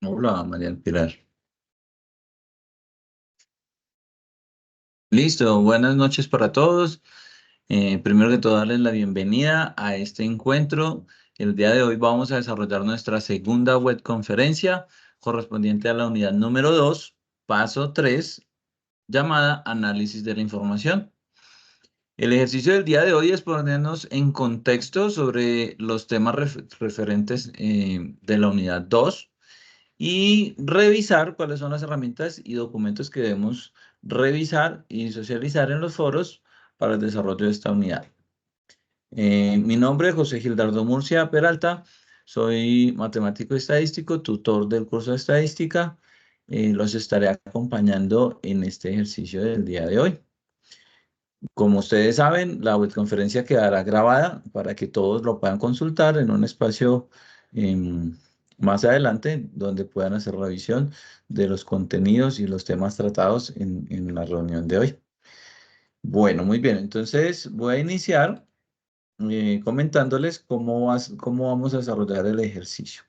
Hola, María del Pilar. Listo, buenas noches para todos. Primero que todo, darles la bienvenida a este encuentro. El día de hoy vamos a desarrollar nuestra segunda web conferencia correspondiente a la unidad número 2, paso 3, llamada Análisis de la Información. El ejercicio del día de hoy es ponernos en contexto sobre los temas referentes de la unidad 2 y revisar cuáles son las herramientas y documentos que debemos revisar y socializar en los foros para el desarrollo de esta unidad. Mi nombre es José Gildardo Murcia Peralta, soy matemático estadístico, tutor del curso de estadística. Los estaré acompañando en este ejercicio del día de hoy. Como ustedes saben, la webconferencia quedará grabada para que todos lo puedan consultar en un espacio más adelante donde puedan hacer revisión de los contenidos y los temas tratados en la reunión de hoy. Bueno, muy bien. Entonces voy a iniciar comentándoles cómo vamos a desarrollar el ejercicio.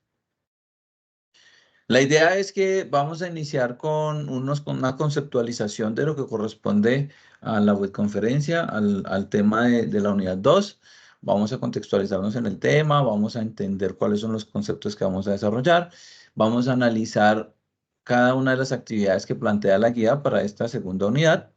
La idea es que vamos a iniciar con una conceptualización de lo que corresponde a la webconferencia, al tema de la unidad 2. Vamos a contextualizarnos en el tema, vamos a entender cuáles son los conceptos que vamos a desarrollar, vamos a analizar cada una de las actividades que plantea la guía para esta segunda unidad.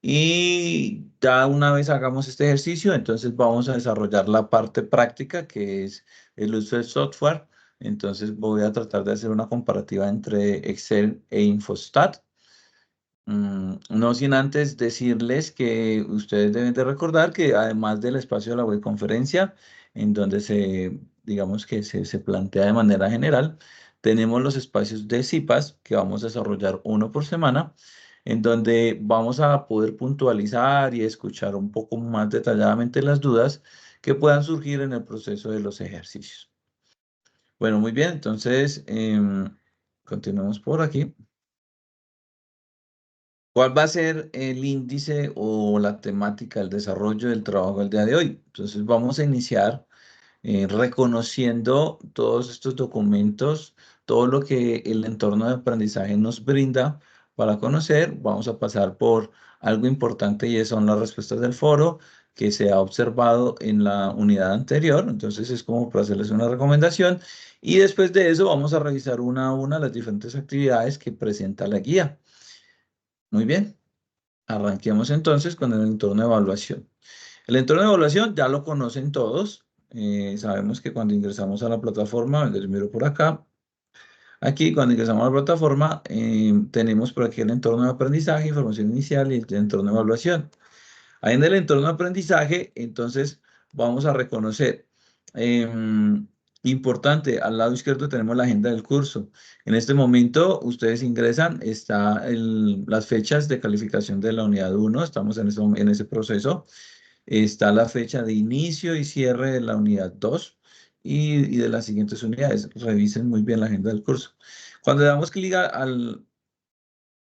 Y ya una vez hagamos este ejercicio, entonces vamos a desarrollar la parte práctica, que es el uso del software. Entonces voy a tratar de hacer una comparativa entre Excel e Infostat. No sin antes decirles que ustedes deben de recordar que además del espacio de la webconferencia, en donde digamos que se plantea de manera general, tenemos los espacios de CIPAS, que vamos a desarrollar uno por semana, en donde vamos a poder puntualizar y escuchar un poco más detalladamente las dudas que puedan surgir en el proceso de los ejercicios. Bueno, muy bien, entonces continuemos por aquí. ¿Cuál va a ser el índice o la temática del desarrollo del trabajo del día de hoy? Entonces vamos a iniciar reconociendo todos estos documentos, todo lo que el entorno de aprendizaje nos brinda para conocer. Vamos a pasar por algo importante y son las respuestas del foro que se ha observado en la unidad anterior. Entonces es como para hacerles una recomendación. Y después de eso vamos a revisar una a una las diferentes actividades que presenta la guía. Muy bien. Arranquemos entonces con el entorno de evaluación. El entorno de evaluación ya lo conocen todos. Sabemos que cuando ingresamos a la plataforma, les miro por acá. Aquí, cuando ingresamos a la plataforma, tenemos por aquí el entorno de aprendizaje, información inicial y el entorno de evaluación. Ahí en el entorno de aprendizaje, entonces vamos a reconocer, importante, al lado izquierdo tenemos la agenda del curso. En este momento ustedes ingresan, está las fechas de calificación de la unidad 1, estamos en ese proceso. Está la fecha de inicio y cierre de la unidad 2 y de las siguientes unidades. Revisen muy bien la agenda del curso. Cuando le damos clic al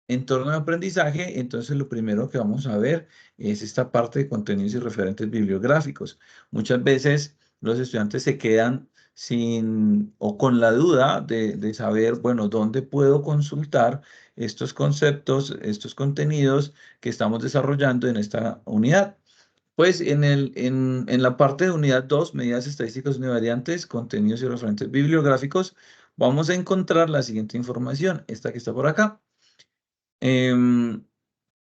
entorno de aprendizaje, entonces lo primero que vamos a ver es esta parte de contenidos y referentes bibliográficos. Muchas veces los estudiantes se quedan sin o con la duda de saber, bueno, dónde puedo consultar estos conceptos, estos contenidos que estamos desarrollando en esta unidad. Pues en la parte de unidad 2, medidas estadísticas univariantes, contenidos y referentes bibliográficos, vamos a encontrar la siguiente información, esta que está por acá. Em,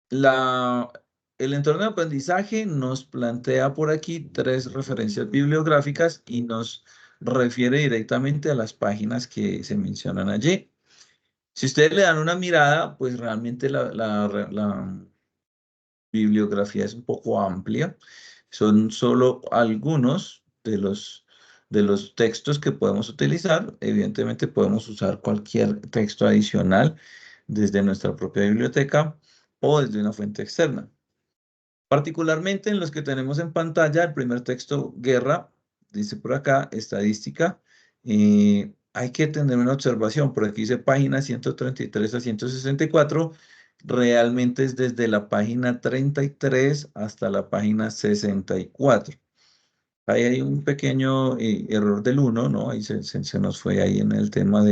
la, el entorno de aprendizaje nos plantea por aquí tres referencias bibliográficas y nos refiere directamente a las páginas que se mencionan allí. Si ustedes le dan una mirada, pues realmente la bibliografía es un poco amplia. Son solo algunos de los textos que podemos utilizar. Evidentemente podemos usar cualquier texto adicional desde nuestra propia biblioteca o desde una fuente externa. Particularmente en los que tenemos en pantalla, el primer texto, guerra, dice por acá, estadística. Hay que tener una observación, por aquí dice página 133 a 164. Realmente es desde la página 33 hasta la página 64. Ahí hay un pequeño error del 1, ¿no? Ahí se nos fue ahí en el tema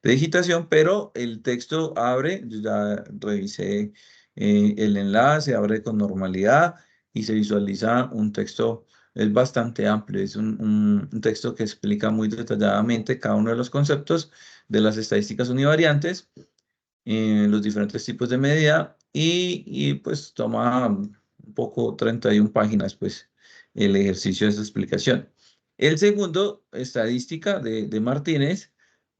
de digitación, pero el texto abre, yo ya revisé el enlace, abre con normalidad y se visualiza un texto, es bastante amplio, es un texto que explica muy detalladamente cada uno de los conceptos de las estadísticas univariantes, los diferentes tipos de medida pues toma un poco 31 páginas pues el ejercicio de esa explicación. El segundo, estadística de Martínez,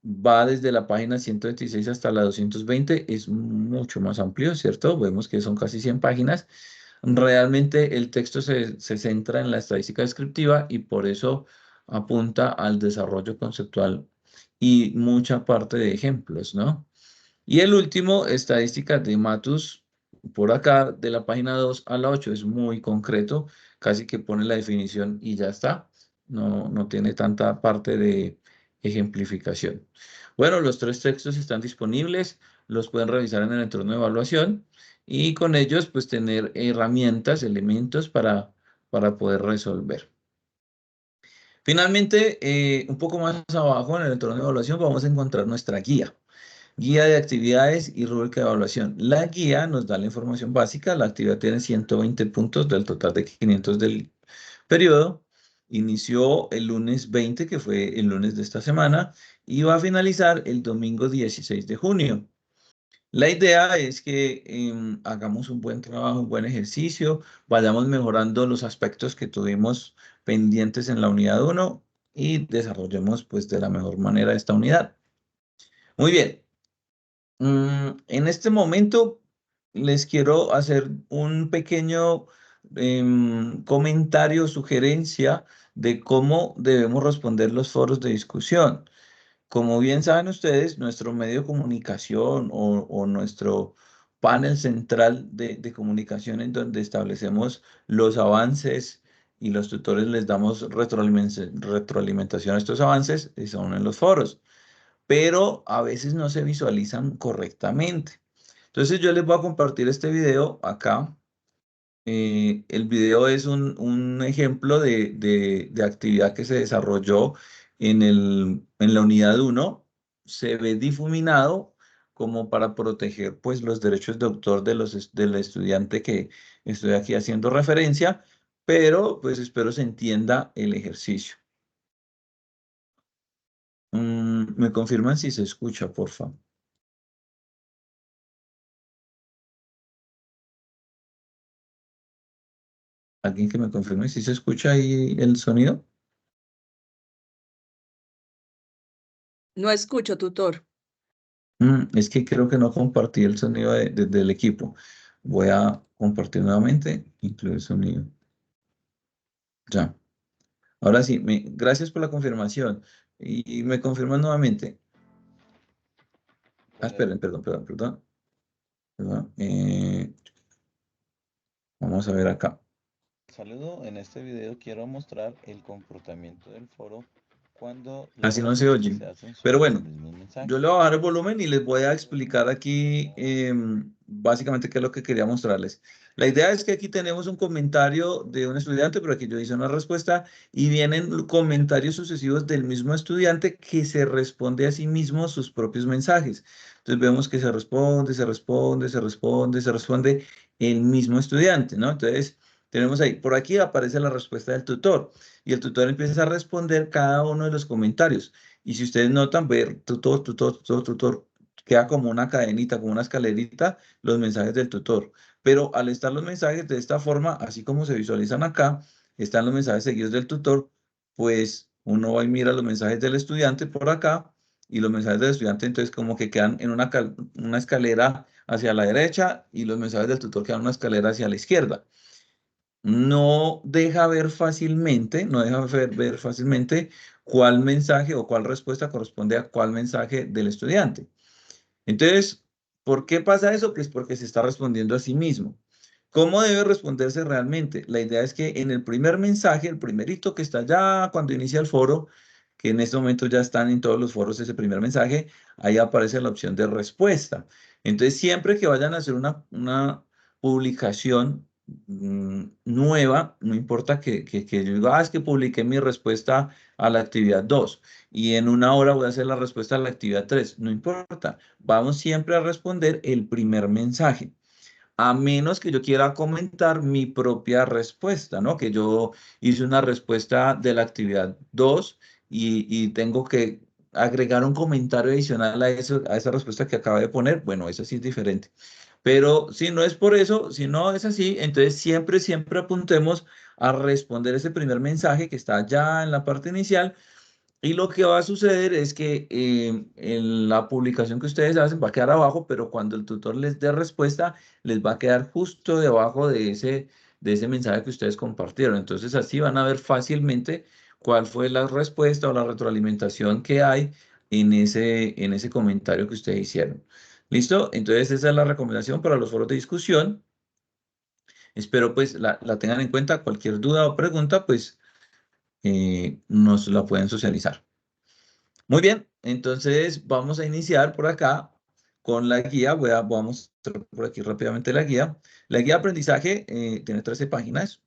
va desde la página 126 hasta la 220, es mucho más amplio, ¿cierto? Vemos que son casi 100 páginas. Realmente el texto se centra en la estadística descriptiva y por eso apunta al desarrollo conceptual y mucha parte de ejemplos, ¿no? Y el último, estadística de Matus, por acá, de la página 2 a la 8, es muy concreto, casi que pone la definición y ya está. No tiene tanta parte de ejemplificación. Bueno, los tres textos están disponibles, los pueden revisar en el entorno de evaluación y con ellos pues tener herramientas, elementos para poder resolver. Finalmente, un poco más abajo en el entorno de evaluación vamos a encontrar nuestra guía. Guía de actividades y rúbrica de evaluación. La guía nos da la información básica. La actividad tiene 120 puntos del total de 500 del periodo. Inició el lunes 20, que fue el lunes de esta semana, y va a finalizar el domingo 16 de junio. La idea es que hagamos un buen trabajo, un buen ejercicio, vayamos mejorando los aspectos que tuvimos pendientes en la unidad 1 y desarrollemos pues de la mejor manera esta unidad. Muy bien. En este momento les quiero hacer un pequeño comentario, sugerencia de cómo debemos responder los foros de discusión. Como bien saben ustedes, nuestro medio de comunicación o nuestro panel central de comunicación en donde establecemos los avances y los tutores les damos retroalimentación a estos avances, son en los foros, pero a veces no se visualizan correctamente. Entonces yo les voy a compartir este video acá. El video es un ejemplo de actividad que se desarrolló en la unidad 1. Se ve difuminado como para proteger pues, los derechos de autor del estudiante que estoy aquí haciendo referencia, pero pues espero se entienda el ejercicio. ¿Me confirman si se escucha, por favor? ¿Alguien que me confirme si se escucha ahí el sonido? No escucho, tutor. Es que creo que no compartí el sonido del equipo. Voy a compartir nuevamente, incluir sonido. Ya. Ahora sí, gracias por la confirmación. Y me confirman nuevamente. Esperen, perdón. Perdón. Vamos a ver acá. Saludo, en este video quiero mostrar el comportamiento del foro cuando las Así no se oye. Se hacen Pero bueno, yo le voy a bajar el volumen y les voy a explicar aquí básicamente qué es lo que quería mostrarles. La idea es que aquí tenemos un comentario de un estudiante, pero aquí yo hice una respuesta y vienen comentarios sucesivos del mismo estudiante que se responde a sí mismo sus propios mensajes. Entonces vemos que se responde el mismo estudiante, ¿no? Entonces tenemos ahí, por aquí aparece la respuesta del tutor y el tutor empieza a responder cada uno de los comentarios. Y si ustedes notan, ver tutor, queda como una cadenita, como una escalerita, los mensajes del tutor. Pero al estar los mensajes de esta forma, así como se visualizan acá, están los mensajes seguidos del tutor, pues uno va y mira los mensajes del estudiante por acá y los mensajes del estudiante entonces como que quedan en una escalera hacia la derecha y los mensajes del tutor quedan en una escalera hacia la izquierda. No deja ver fácilmente cuál mensaje o cuál respuesta corresponde a cuál mensaje del estudiante. Entonces, ¿por qué pasa eso? Pues porque se está respondiendo a sí mismo. ¿Cómo debe responderse realmente? La idea es que en el primer mensaje, el primerito que está ya cuando inicia el foro, que en este momento ya están en todos los foros ese primer mensaje, ahí aparece la opción de respuesta. Entonces, siempre que vayan a hacer una publicación nueva, no importa que yo diga, es que publiqué mi respuesta a la actividad 2 y en una hora voy a hacer la respuesta a la actividad 3, no importa, vamos siempre a responder el primer mensaje. A menos que yo quiera comentar mi propia respuesta, ¿no? Que yo hice una respuesta de la actividad 2 y tengo que agregar un comentario adicional a eso, a esa respuesta que acabo de poner. Bueno, eso sí es diferente. Pero si no es por eso, si no es así, entonces siempre apuntemos a responder ese primer mensaje que está ya en la parte inicial y lo que va a suceder es que en la publicación que ustedes hacen va a quedar abajo, pero cuando el tutor les dé respuesta, les va a quedar justo debajo de ese mensaje que ustedes compartieron. Entonces así van a ver fácilmente cuál fue la respuesta o la retroalimentación que hay en ese comentario que ustedes hicieron. ¿Listo? Entonces esa es la recomendación para los foros de discusión. Espero pues la tengan en cuenta. Cualquier duda o pregunta, pues nos la pueden socializar. Muy bien, entonces vamos a iniciar por acá con la guía. Voy a mostrar por aquí rápidamente la guía. La guía de aprendizaje tiene 13 páginas.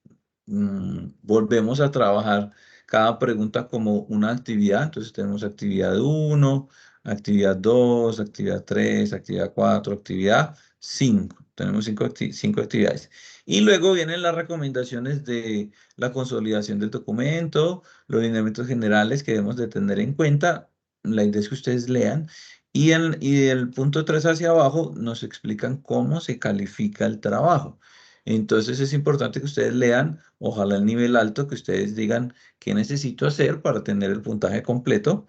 Volvemos a trabajar cada pregunta como una actividad. Entonces tenemos actividad 1, actividad 2, actividad 3, actividad 4, actividad 5. Tenemos 5 actividades. Y luego vienen las recomendaciones de la consolidación del documento, los lineamientos generales que debemos de tener en cuenta. La idea es que ustedes lean. Y del punto 3 hacia abajo nos explican cómo se califica el trabajo. Entonces es importante que ustedes lean, ojalá el nivel alto, que ustedes digan qué necesito hacer para tener el puntaje completo.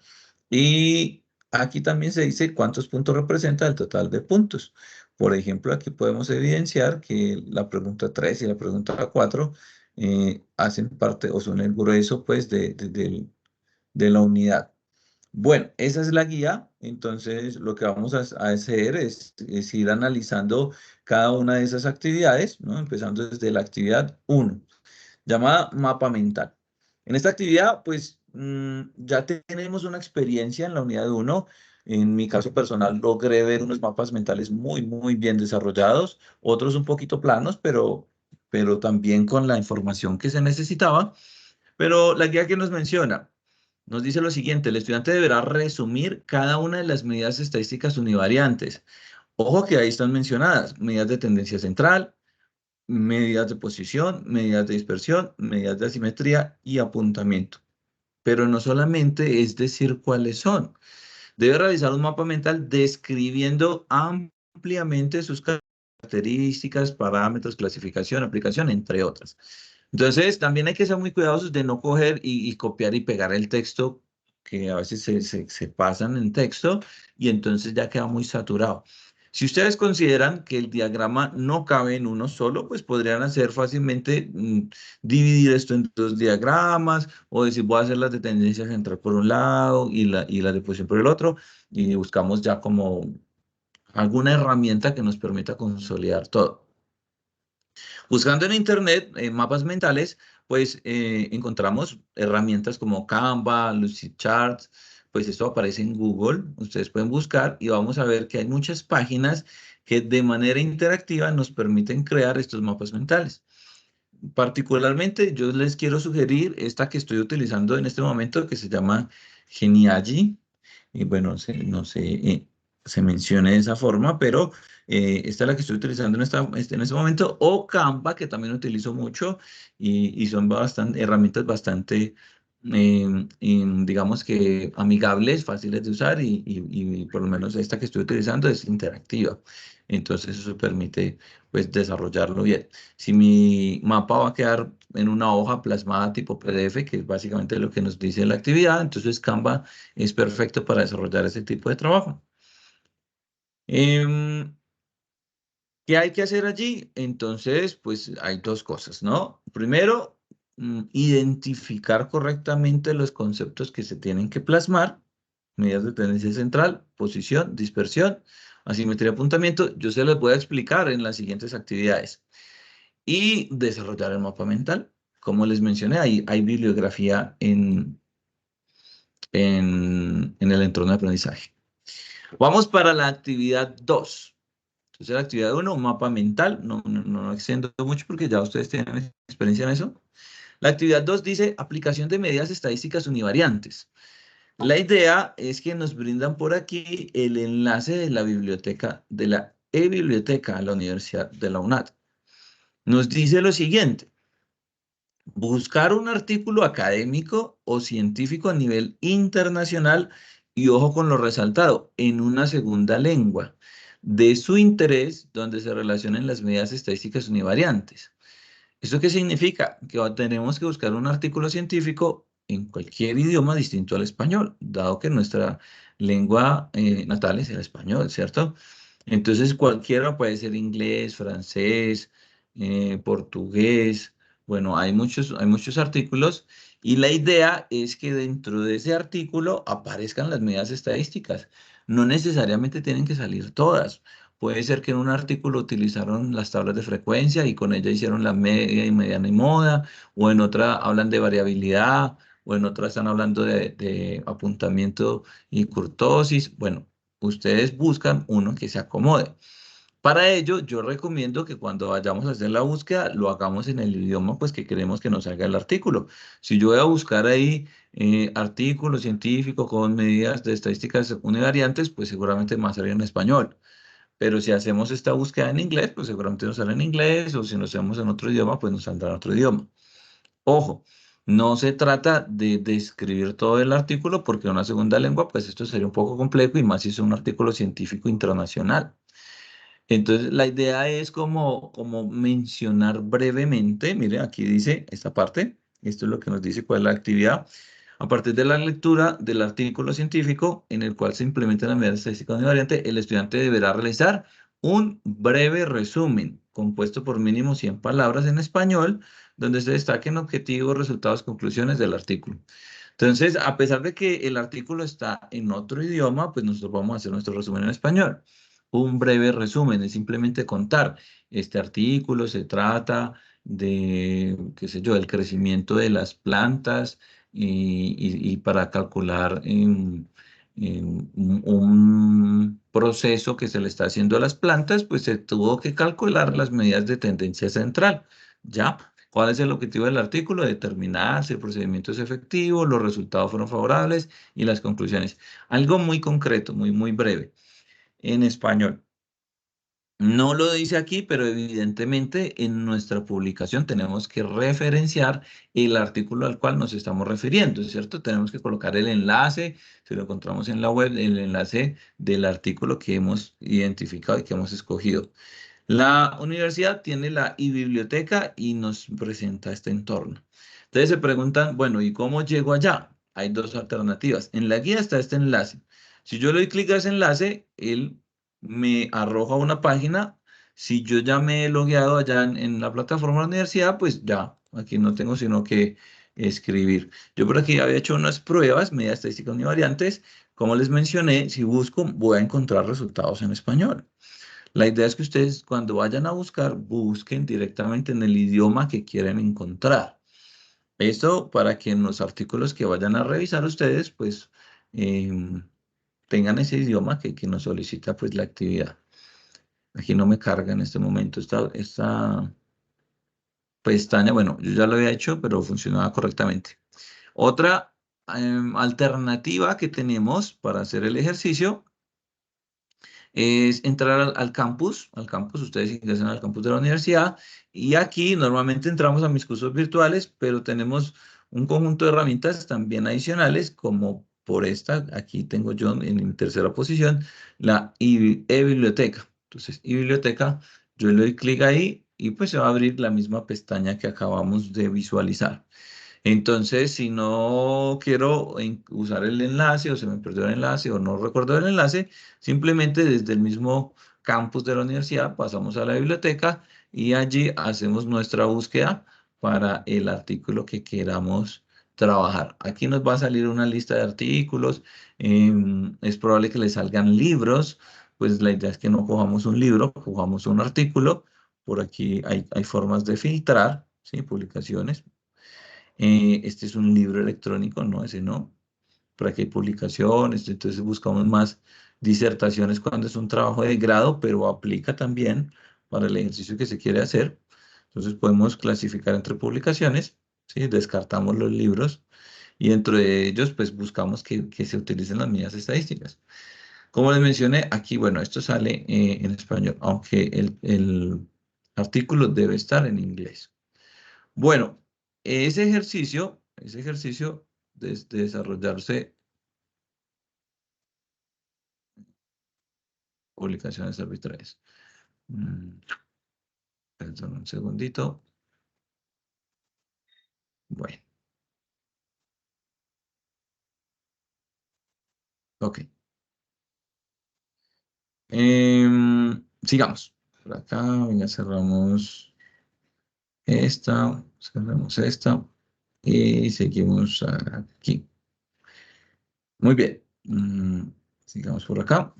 Y aquí también se dice cuántos puntos representa el total de puntos. Por ejemplo, aquí podemos evidenciar que la pregunta 3 y la pregunta 4 hacen parte o son el grueso pues de la unidad. Bueno, esa es la guía. Entonces, lo que vamos a hacer es ir analizando cada una de esas actividades, ¿no? Empezando desde la actividad 1, llamada mapa mental. En esta actividad, pues, ya tenemos una experiencia en la unidad 1. En mi caso personal, logré ver unos mapas mentales muy bien desarrollados, otros un poquito planos, pero también con la información que se necesitaba. Pero la guía que nos menciona nos dice lo siguiente: el estudiante deberá resumir cada una de las medidas estadísticas univariantes. Ojo que ahí están mencionadas medidas de tendencia central, medidas de posición, medidas de dispersión, medidas de asimetría y apuntamiento. Pero no solamente es decir cuáles son. Debe realizar un mapa mental describiendo ampliamente sus características, parámetros, clasificación, aplicación, entre otras. Entonces, también hay que ser muy cuidadosos de no coger y copiar y pegar el texto, que a veces se pasan en texto y entonces ya queda muy saturado. Si ustedes consideran que el diagrama no cabe en uno solo, pues podrían hacer fácilmente dividir esto en dos diagramas o decir, voy a hacer las de tendencia central por un lado y las de posición por el otro, y buscamos ya como alguna herramienta que nos permita consolidar todo. Buscando en internet mapas mentales, pues encontramos herramientas como Canva, Lucidcharts. Pues esto aparece en Google, ustedes pueden buscar y vamos a ver que hay muchas páginas que de manera interactiva nos permiten crear estos mapas mentales. Particularmente yo les quiero sugerir esta que estoy utilizando en este momento, que se llama Genially. Y bueno, no sé, se menciona de esa forma, pero esta es la que estoy utilizando en este momento, o Canva, que también utilizo mucho, y son herramientas bastante, digamos que amigables, fáciles de usar, y por lo menos esta que estoy utilizando es interactiva. Entonces eso permite pues desarrollarlo bien. Si mi mapa va a quedar en una hoja plasmada tipo PDF, que es básicamente lo que nos dice la actividad, entonces Canva es perfecto para desarrollar ese tipo de trabajo. Em, ¿Qué hay que hacer allí? Entonces, pues hay dos cosas, ¿no? Primero, identificar correctamente los conceptos que se tienen que plasmar, medidas de tendencia central, posición, dispersión, asimetría, apuntamiento. Yo se los voy a explicar en las siguientes actividades. Y desarrollar el mapa mental. Como les mencioné, hay bibliografía en el entorno de aprendizaje. Vamos para la actividad 2. Entonces, la actividad 1, un mapa mental, no extiendo mucho porque ya ustedes tienen experiencia en eso. La actividad 2 dice aplicación de medidas estadísticas univariantes. La idea es que nos brindan por aquí el enlace de la biblioteca, de la e-biblioteca a la Universidad de la UNAD. Nos dice lo siguiente: buscar un artículo académico o científico a nivel internacional y ojo con lo resaltado, en una segunda lengua, de su interés donde se relacionen las medidas estadísticas univariantes. ¿Esto qué significa? Que tenemos que buscar un artículo científico en cualquier idioma distinto al español, dado que nuestra lengua natal es el español, ¿cierto? Entonces cualquiera puede ser inglés, francés, portugués. Bueno, hay muchos artículos y la idea es que dentro de ese artículo aparezcan las medidas estadísticas. No necesariamente tienen que salir todas. Puede ser que en un artículo utilizaron las tablas de frecuencia y con ella hicieron la media y mediana y moda, o en otra hablan de variabilidad, o en otra están hablando de apuntamiento y kurtosis. Bueno, ustedes buscan uno que se acomode. Para ello, yo recomiendo que cuando vayamos a hacer la búsqueda, lo hagamos en el idioma pues que queremos que nos salga el artículo. Si yo voy a buscar ahí artículos científicos con medidas de estadísticas univariantes, pues seguramente me va a salir en español. Pero si hacemos esta búsqueda en inglés, pues seguramente nos sale en inglés, o si nos hacemos en otro idioma, pues nos saldrá en otro idioma. Ojo, no se trata de describir todo el artículo porque en una segunda lengua, pues esto sería un poco complejo y más si es un artículo científico internacional. Entonces, la idea es como mencionar brevemente, mire, aquí dice esta parte, esto es lo que nos dice cuál es la actividad. A partir de la lectura del artículo científico en el cual se implementan las medidas estadísticas univariantes, el estudiante deberá realizar un breve resumen compuesto por mínimo 100 palabras en español, donde se destaquen objetivos, resultados, conclusiones del artículo. Entonces, a pesar de que el artículo está en otro idioma, pues nosotros vamos a hacer nuestro resumen en español. Un breve resumen es simplemente contar. Este artículo se trata de, qué sé yo, el crecimiento de las plantas y para calcular un proceso que se le está haciendo a las plantas, pues se tuvo que calcular las medidas de tendencia central. ¿Ya? ¿Cuál es el objetivo del artículo? Determinar si el procedimiento es efectivo, los resultados fueron favorables y las conclusiones. Algo muy concreto, muy breve, en español. No lo dice aquí, pero evidentemente en nuestra publicación tenemos que referenciar el artículo al cual nos estamos refiriendo, ¿cierto? Tenemos que colocar el enlace, si lo encontramos en la web, el enlace del artículo que hemos identificado y que hemos escogido. La universidad tiene la e-biblioteca y nos presenta este entorno. Entonces se preguntan, bueno, ¿y cómo llego allá? Hay dos alternativas. En la guía está este enlace. Si yo le doy clic a ese enlace, él me arroja una página. Si yo ya me he logueado allá en la plataforma de la universidad, pues ya, aquí no tengo sino que escribir. Yo por aquí había hecho unas pruebas, medidas estadísticas univariantes. Como les mencioné, si busco, voy a encontrar resultados en español. La idea es que ustedes cuando vayan a buscar, busquen directamente en el idioma que quieren encontrar. Esto para que en los artículos que vayan a revisar ustedes, pues tengan ese idioma que nos solicita pues la actividad. Aquí no me carga en este momento esta pestaña. Bueno, yo ya lo había hecho, pero funcionaba correctamente. Otra alternativa que tenemos para hacer el ejercicio es entrar al campus, ustedes ingresan al campus de la universidad y aquí normalmente entramos a mis cursos virtuales, pero tenemos un conjunto de herramientas también adicionales como por esta, aquí tengo yo en mi tercera posición, la e-biblioteca. Entonces, e-biblioteca, yo le doy clic ahí y pues se va a abrir la misma pestaña que acabamos de visualizar. Entonces, si no quiero usar el enlace o se me perdió el enlace o no recuerdo el enlace, simplemente desde el mismo campus de la universidad pasamos a la biblioteca y allí hacemos nuestra búsqueda para el artículo que queramos trabajar. Aquí nos va a salir una lista de artículos. Es probable que le salgan libros, pues la idea es que no cojamos un libro, cojamos un artículo. Por aquí hay formas de filtrar, ¿sí? Publicaciones. Este es un libro electrónico, no, ese no. Por aquí hay publicaciones, entonces buscamos más Disertación es cuando es un trabajo de grado, pero aplica también para el ejercicio que se quiere hacer. Entonces podemos clasificar entre publicaciones, ¿sí? Descartamos los libros y dentro de ellos pues buscamos que se utilicen las medidas estadísticas. Como les mencioné, aquí, bueno, esto sale en español, aunque el artículo debe estar en inglés. Bueno, ese ejercicio de desarrollarse publicaciones arbitrarias. Mm, Perdón, un segundito. Bueno, ok. Sigamos. Por acá, venga, cerramos cerramos esta y seguimos aquí. Muy bien. Sigamos por acá.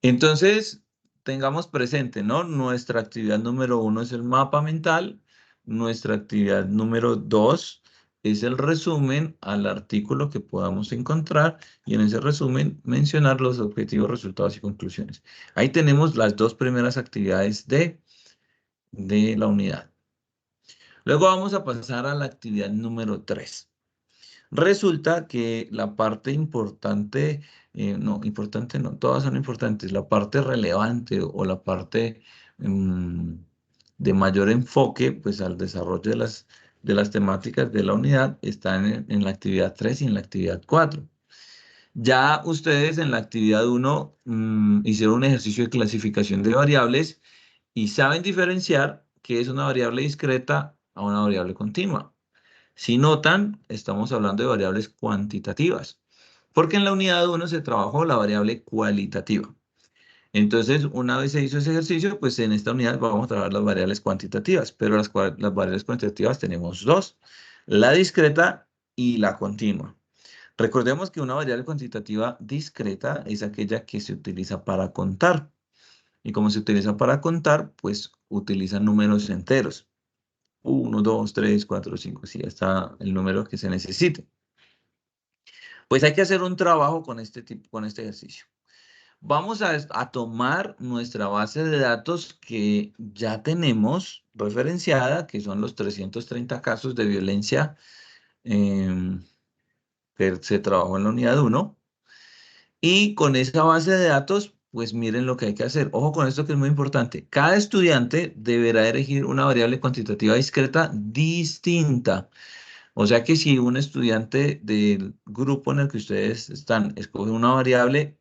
Entonces, tengamos presente, ¿no? Nuestra actividad número uno es el mapa mental. Nuestra actividad número dos es el resumen al artículo que podamos encontrar y en ese resumen mencionar los objetivos, resultados y conclusiones. Ahí tenemos las dos primeras actividades de la unidad. Luego vamos a pasar a la actividad número tres. Resulta que la parte importante, no, importante no, todas son importantes, la parte relevante o la parte mm, de mayor enfoque, pues al desarrollo de las temáticas de la unidad está en la actividad 3 y en la actividad 4. Ya ustedes en la actividad uno hicieron un ejercicio de clasificación de variables y saben diferenciar qué es una variable discreta a una variable continua. Si notan, estamos hablando de variables cuantitativas, porque en la unidad uno se trabajó la variable cualitativa. Entonces, una vez se hizo ese ejercicio, pues en esta unidad vamos a trabajar las variables cuantitativas, pero las variables cuantitativas tenemos dos, la discreta y la continua. Recordemos que una variable cuantitativa discreta es aquella que se utiliza para contar. Y como se utiliza para contar, pues utiliza números enteros. 1, 2, 3, 4, 5, sí, hasta el número que se necesite. Pues hay que hacer un trabajo con este ejercicio. Vamos a tomar nuestra base de datos que ya tenemos referenciada, que son los 330 casos de violencia em, que se trabajó en la unidad uno. Y con esa base de datos, pues miren lo que hay que hacer. Ojo con esto que es muy importante. Cada estudiante deberá elegir una variable cuantitativa discreta distinta. O sea que si un estudiante del grupo en el que ustedes están escoge una variable,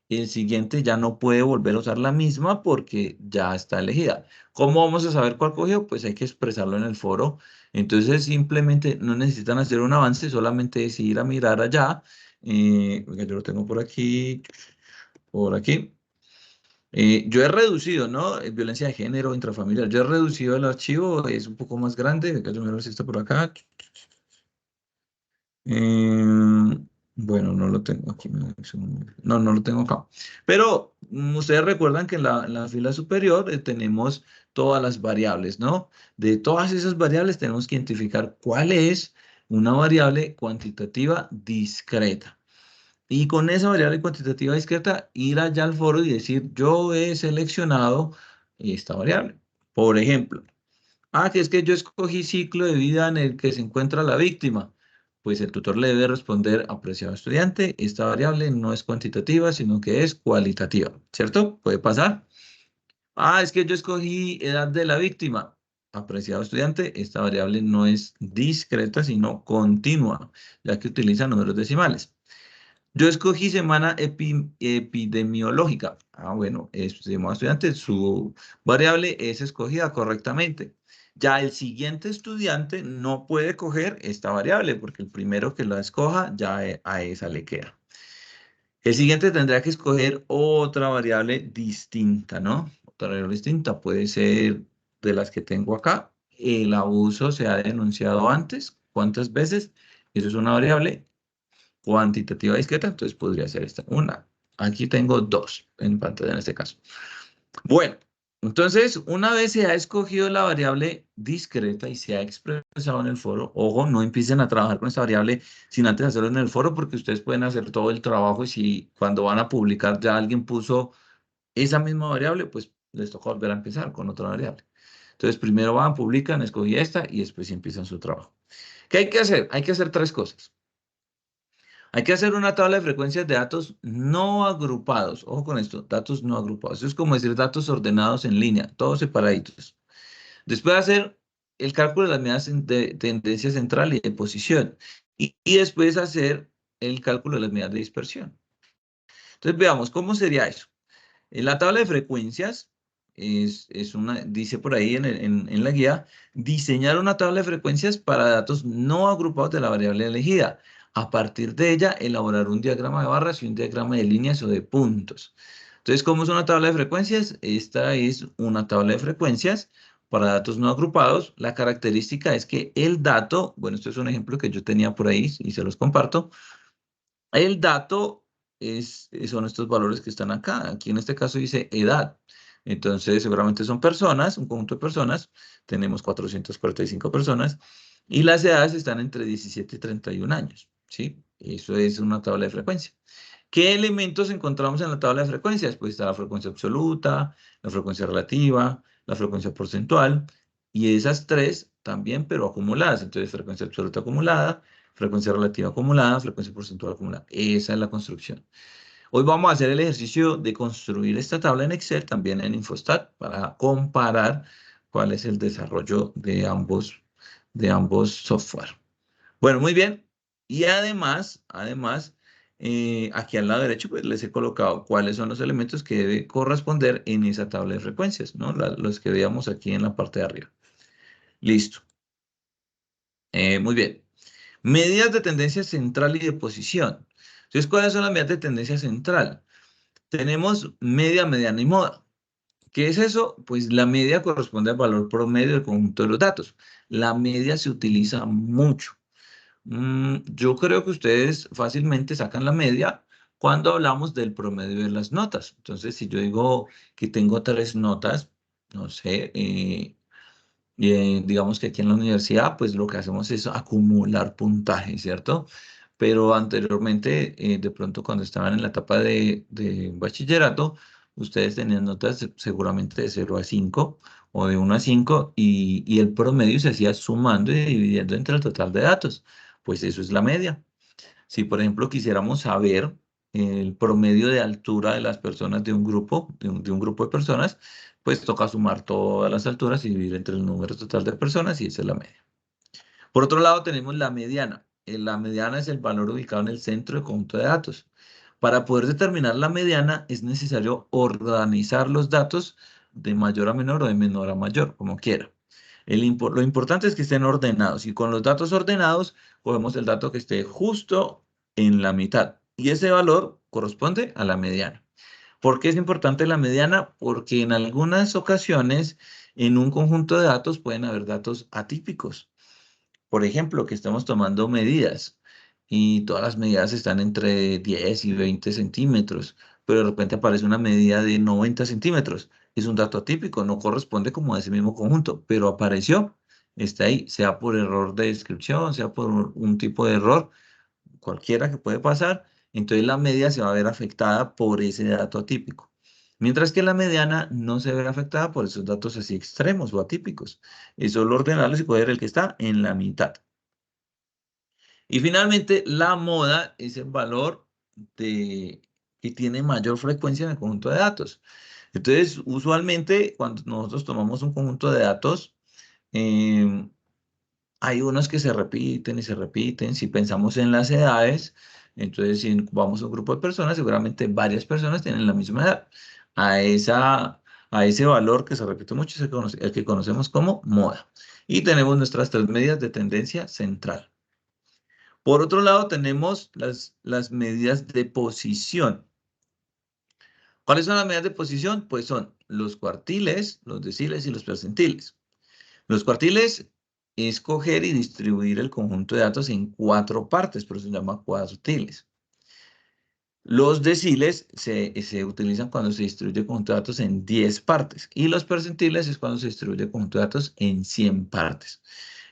el siguiente ya no puede volver a usar la misma porque ya está elegida. ¿Cómo vamos a saber cuál cogió? Pues hay que expresarlo en el foro. Entonces simplemente no necesitan hacer un avance, solamente es ir a mirar allá. Oiga, yo lo tengo por aquí, por aquí. Yo he reducido, ¿no? Violencia de género, intrafamiliar. Yo he reducido el archivo, es un poco más grande. Acá yo miro si está por acá. Bueno, no lo tengo aquí. No, no lo tengo acá. Pero ustedes recuerdan que en la fila superior tenemos todas las variables, ¿no? De todas esas variables tenemos que identificar cuál es una variable cuantitativa discreta. Y con esa variable cuantitativa discreta, ir allá al foro y decir, yo he seleccionado esta variable. Por ejemplo, que es que yo escogí ciclo de vida en el que se encuentra la víctima. Pues el tutor le debe responder, apreciado estudiante, esta variable no es cuantitativa, sino que es cualitativa, ¿cierto? Puede pasar. Es que yo escogí edad de la víctima. Apreciado estudiante, esta variable no es discreta, sino continua, ya que utiliza números decimales. Yo escogí semana epidemiológica. Bueno, estimado estudiante, su variable es escogida correctamente. Ya el siguiente estudiante no puede coger esta variable porque el primero que la escoja ya a esa le queda. El siguiente tendrá que escoger otra variable distinta, ¿no? Otra variable distinta puede ser de las que tengo acá. El abuso se ha denunciado antes. ¿Cuántas veces? Eso es una variable cuantitativa discreta, entonces podría ser esta. Una. Aquí tengo dos en pantalla en este caso. Bueno, Entonces, una vez se ha escogido la variable discreta y se ha expresado en el foro, ojo, no empiecen a trabajar con esta variable sin antes hacerlo en el foro, porque ustedes pueden hacer todo el trabajo y si cuando van a publicar ya alguien puso esa misma variable, pues les toca volver a empezar con otra variable. Entonces, primero van, publican, escogí esta y después sí empiezan su trabajo. ¿Qué hay que hacer? Hay que hacer tres cosas. Hay que hacer una tabla de frecuencias de datos no agrupados. Ojo con esto, datos no agrupados. Eso es como decir datos ordenados en línea, todos separaditos. Después hacer el cálculo de las medidas de tendencia central y de posición. Y después hacer el cálculo de las medidas de dispersión. Entonces veamos, ¿cómo sería eso? En la tabla de frecuencias, dice por ahí en la guía, diseñar una tabla de frecuencias para datos no agrupados de la variable elegida. A partir de ella, elaborar un diagrama de barras y un diagrama de líneas o de puntos. Entonces, ¿cómo es una tabla de frecuencias? Esta es una tabla de frecuencias para datos no agrupados. La característica es que el dato, bueno, esto es un ejemplo que yo tenía por ahí y se los comparto. El dato son estos valores que están acá. Aquí en este caso dice edad. Entonces, seguramente son personas, un conjunto de personas. Tenemos 445 personas. Y las edades están entre 17 y 31 años. ¿Sí? Eso es una tabla de frecuencia. ¿Qué elementos encontramos en la tabla de frecuencias? Pues está la frecuencia absoluta, la frecuencia relativa, la frecuencia porcentual. Y esas tres también, pero acumuladas. Entonces, frecuencia absoluta acumulada, frecuencia relativa acumulada, frecuencia porcentual acumulada. Esa es la construcción. Hoy vamos a hacer el ejercicio de construir esta tabla en Excel, también en Infostat, para comparar cuál es el desarrollo de ambos software. Bueno, muy bien. Y además, aquí al lado derecho, pues les he colocado cuáles son los elementos que debe corresponder en esa tabla de frecuencias, ¿no? Los que veíamos aquí en la parte de arriba. Listo. Muy bien. Medidas de tendencia central y de posición. Entonces, ¿cuáles son las medidas de tendencia central? Tenemos media, mediana y moda. ¿Qué es eso? Pues la media corresponde al valor promedio del conjunto de los datos. La media se utiliza mucho. Yo creo que ustedes fácilmente sacan la media cuando hablamos del promedio de las notas. Entonces, si yo digo que tengo 3 notas, no sé, digamos que aquí en la universidad, pues lo que hacemos es acumular puntaje, ¿cierto? Pero anteriormente, de pronto cuando estaban en la etapa de bachillerato, ustedes tenían notas seguramente de 0 a 5 o de 1 a 5 y el promedio se hacía sumando y dividiendo entre el total de datos. Pues eso es la media. Si, por ejemplo, quisiéramos saber el promedio de altura de las personas de un grupo, de un grupo de personas, pues toca sumar todas las alturas y dividir entre el número total de personas y esa es la media. Por otro lado, tenemos la mediana. La mediana es el valor ubicado en el centro del conjunto de datos. Para poder determinar la mediana es necesario organizar los datos de mayor a menor o de menor a mayor, como quiera. Lo importante es que estén ordenados y con los datos ordenados cogemos el dato que esté justo en la mitad y ese valor corresponde a la mediana. ¿Por qué es importante la mediana? Porque en algunas ocasiones en un conjunto de datos pueden haber datos atípicos. Por ejemplo, que estamos tomando medidas y todas las medidas están entre 10 y 20 centímetros, pero de repente aparece una medida de 90 centímetros. Es un dato atípico, no corresponde como a ese mismo conjunto, pero apareció, está ahí, sea por error de descripción, sea por un tipo de error, cualquiera que puede pasar, entonces la media se va a ver afectada por ese dato atípico. Mientras que la mediana no se ve afectada por esos datos así extremos o atípicos. Es solo ordenarlos y coger el que está en la mitad. Y finalmente, la moda es el valor que tiene mayor frecuencia en el conjunto de datos. Entonces, usualmente, cuando nosotros tomamos un conjunto de datos, em, hay unos que se repiten y se repiten. Si pensamos en las edades, entonces si vamos a un grupo de personas, seguramente varias personas tienen la misma edad. A a ese valor que se repite mucho es el que conocemos como moda. Y tenemos nuestras 3 medidas de tendencia central. Por otro lado, tenemos las medidas de posición. ¿Cuáles son las medidas de posición? Pues son los cuartiles, los deciles y los percentiles. Los cuartiles es coger y distribuir el conjunto de datos en 4 partes, por eso se llama cuartiles. Los deciles se utilizan cuando se distribuye el conjunto de datos en 10 partes y los percentiles es cuando se distribuye el conjunto de datos en 100 partes.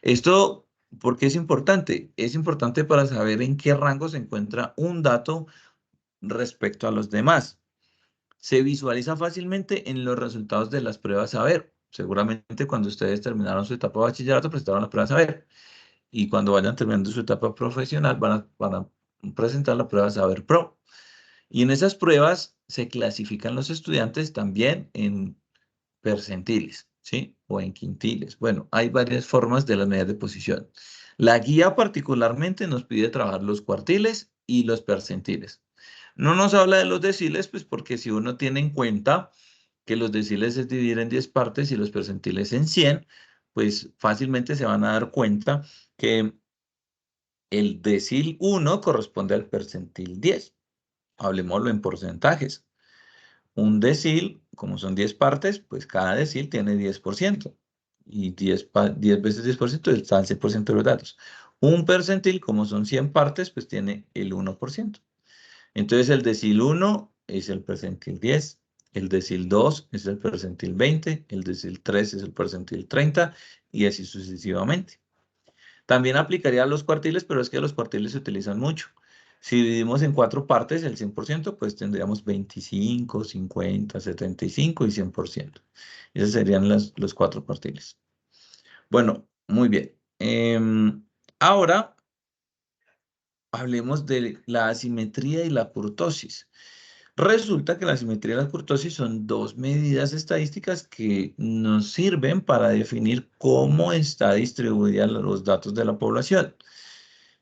Esto, ¿por qué es importante? Es importante para saber en qué rango se encuentra un dato respecto a los demás. Se visualiza fácilmente en los resultados de las pruebas saber. Seguramente cuando ustedes terminaron su etapa de bachillerato presentaron la prueba saber y cuando vayan terminando su etapa profesional van a presentar la prueba saber pro. Y en esas pruebas se clasifican los estudiantes también en percentiles, ¿sí? O en quintiles. Bueno, hay varias formas de las medidas de posición. La guía particularmente nos pide trabajar los cuartiles y los percentiles. No nos habla de los deciles, pues porque si uno tiene en cuenta que los deciles se dividen en 10 partes y los percentiles en 100, pues fácilmente se van a dar cuenta que el decil 1 corresponde al percentil 10. Hablemoslo en porcentajes. Un decil, como son 10 partes, pues cada decil tiene 10%. Y 10 veces 10% está el 100% de los datos. Un percentil, como son 100 partes, pues tiene el 1%. Entonces el decil 1 es el percentil 10, el decil 2 es el percentil 20, el decil 3 es el percentil 30 y así sucesivamente. También aplicaría a los cuartiles, pero es que los cuartiles se utilizan mucho. Si dividimos en 4 partes el 100%, pues tendríamos 25, 50, 75 y 100%. Esos serían los 4 cuartiles. Bueno, muy bien. Ahora hablemos de la asimetría y la kurtosis. Resulta que la asimetría y la kurtosis son dos medidas estadísticas que nos sirven para definir cómo está distribuida los datos de la población.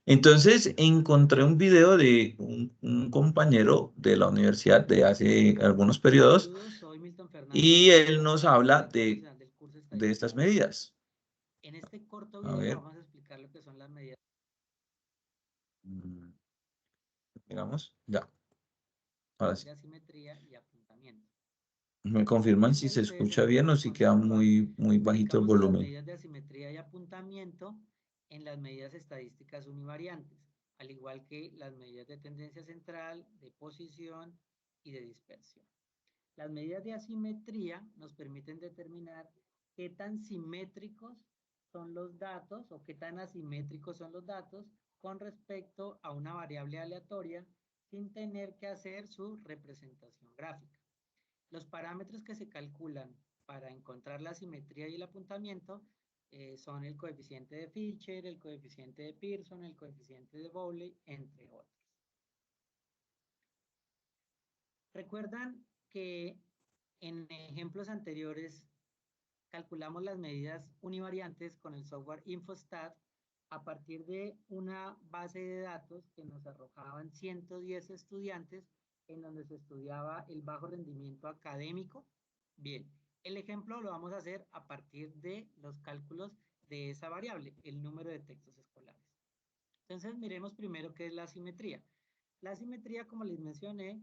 Entonces encontré un video de un compañero de la universidad de hace algunos periodos Saludos, soy Milton Fernando y él Restrepo, nos habla director nacional del curso de de Estadística estas Básica. medidas. En este corto A video ver, vamos a explicar lo que son las medidas mm, digamos, ya, ahora sí. de asimetría y apuntamiento. Me confirman si Bien, se ustedes se escucha bien o encuentran si con queda su papá. muy bajito el Ubicamos las volumen. medidas de asimetría y apuntamiento en las medidas estadísticas univariantes, al igual que las medidas de tendencia central, de posición y de dispersión. Las medidas de asimetría nos permiten determinar qué tan simétricos son los datos o qué tan asimétricos son los datos con respecto a una variable aleatoria sin tener que hacer su representación gráfica. Los parámetros que se calculan para encontrar la simetría y el apuntamiento son el coeficiente de Fisher, el coeficiente de Pearson, el coeficiente de Bowley, entre otros. Recuerdan que en ejemplos anteriores calculamos las medidas univariantes con el software Infostat a partir de una base de datos que nos arrojaban 110 estudiantes en donde se estudiaba el bajo rendimiento académico. Bien, el ejemplo lo vamos a hacer a partir de los cálculos de esa variable, el número de textos escolares. Entonces, miremos primero qué es la asimetría. La asimetría, como les mencioné,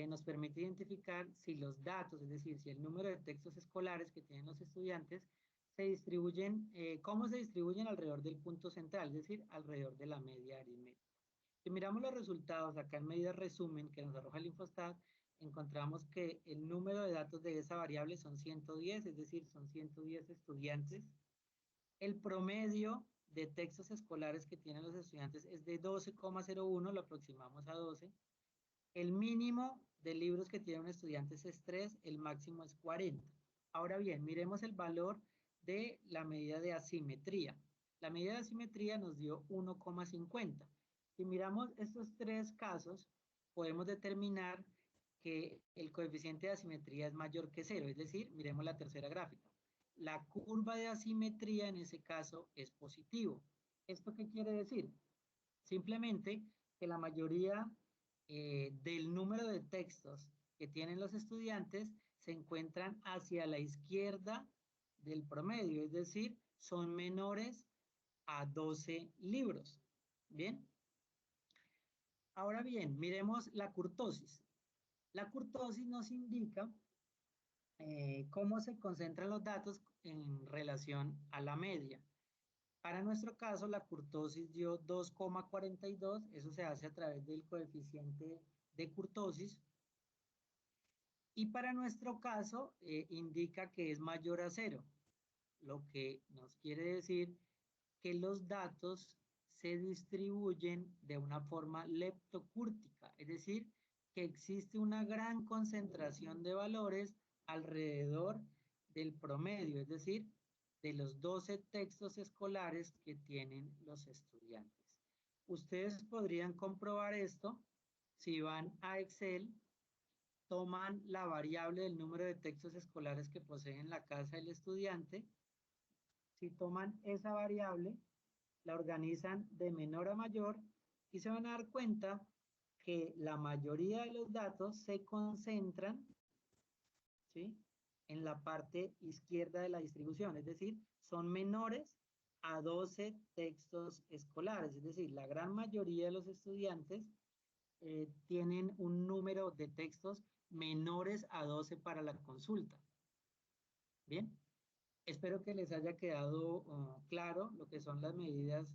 nos permite identificar si los datos, es decir, si el número de textos escolares que tienen los estudiantes se distribuyen, cómo se distribuyen alrededor del punto central, es decir, alrededor de la media aritmética. Si miramos los resultados acá en medida resumen que nos arroja el Infostat, encontramos que el número de datos de esa variable son 110, es decir, son 110 estudiantes. El promedio de textos escolares que tienen los estudiantes es de 12,01, lo aproximamos a 12. El mínimo de libros que tiene un estudiante es 3, el máximo es 40. Ahora bien, miremos el valor de la medida de asimetría. La medida de asimetría nos dio 1,50. Si miramos estos tres casos, podemos determinar que el coeficiente de asimetría es mayor que 0, es decir, miremos la tercera gráfica. La curva de asimetría en ese caso es positivo. ¿Esto qué quiere decir? Simplemente que la mayoría del número de textos que tienen los estudiantes se encuentran hacia la izquierda del promedio, es decir, son menores a 12 libros. Bien. Ahora bien, miremos la kurtosis. La kurtosis nos indica cómo se concentran los datos en relación a la media. Para nuestro caso, la kurtosis dio 2,42, eso se hace a través del coeficiente de kurtosis. Y para nuestro caso indica que es mayor a 0, lo que nos quiere decir que los datos se distribuyen de una forma leptocúrtica, es decir, que existe una gran concentración de valores alrededor del promedio, es decir, de los 12 textos escolares que tienen los estudiantes. Ustedes podrían comprobar esto si van a Excel, toman la variable del número de textos escolares que posee en la casa del estudiante. Si toman esa variable, la organizan de menor a mayor y se van a dar cuenta que la mayoría de los datos se concentran, ¿sí?, en la parte izquierda de la distribución, es decir, son menores a 12 textos escolares, es decir, la gran mayoría de los estudiantes tienen un número de textos menores a 12 para la consulta. Bien, espero que les haya quedado claro lo que son las medidas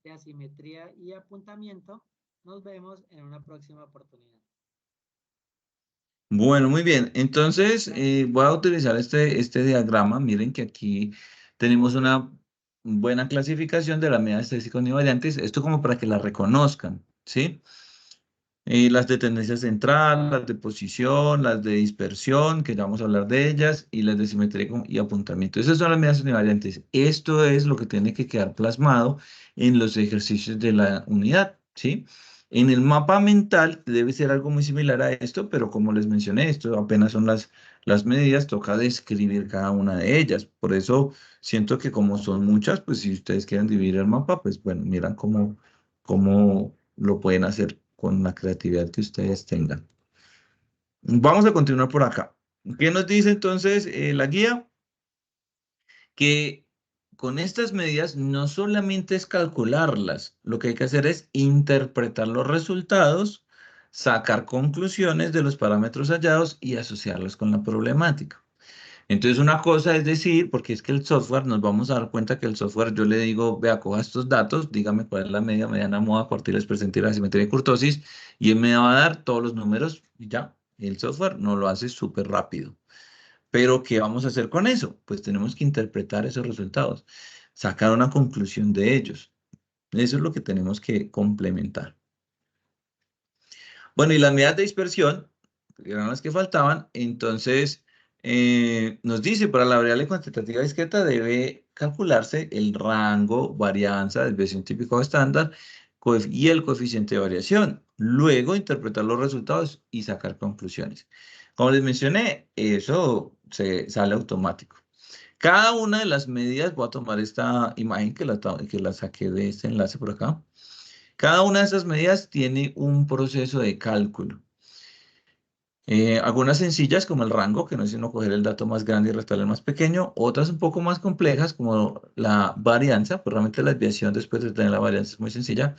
de asimetría y apuntamiento. Nos vemos en una próxima oportunidad. Bueno, muy bien. Entonces, voy a utilizar este diagrama. Miren que aquí tenemos una buena clasificación de las medidas estadísticas univariantes. Esto como para que la reconozcan, ¿sí? Las de tendencia central, las de posición, las de dispersión, que ya vamos a hablar de ellas, y las de simetría y apuntamiento. Esas son las medidas univariantes. Esto es lo que tiene que quedar plasmado en los ejercicios de la unidad, ¿sí? En el mapa mental debe ser algo muy similar a esto, pero como les mencioné, esto apenas son las medidas, toca describir cada una de ellas. Por eso siento que como son muchas, pues si ustedes quieren dividir el mapa, pues bueno, miran cómo lo pueden hacer con la creatividad que ustedes tengan. Vamos a continuar por acá. ¿Qué nos dice entonces la guía? Que con estas medidas no solamente es calcularlas, lo que hay que hacer es interpretar los resultados, sacar conclusiones de los parámetros hallados y asociarlos con la problemática. Entonces una cosa es decir, porque es que el software, nos vamos a dar cuenta que el software, yo le digo, vea, coja estos datos, dígame cuál es la media, mediana, moda, cuartiles, percentiles, asimetría y kurtosis, y él me va a dar todos los números y ya. El software no lo hace súper rápido. Pero ¿qué vamos a hacer con eso? Pues tenemos que interpretar esos resultados, sacar una conclusión de ellos. Eso es lo que tenemos que complementar. Bueno, y las medidas de dispersión, que eran las que faltaban, entonces nos dice, para la variable cuantitativa discreta debe calcularse el rango, varianza, desviación típico o estándar y el coeficiente de variación. Luego interpretar los resultados y sacar conclusiones. Como les mencioné, eso se sale automático. Cada una de las medidas, voy a tomar esta imagen que la saqué de este enlace por acá. Cada una de esas medidas tiene un proceso de cálculo. Algunas sencillas como el rango, que no es sino coger el dato más grande y restarle el más pequeño. Otras un poco más complejas como la varianza, pues realmente la desviación después de tener la varianza es muy sencilla,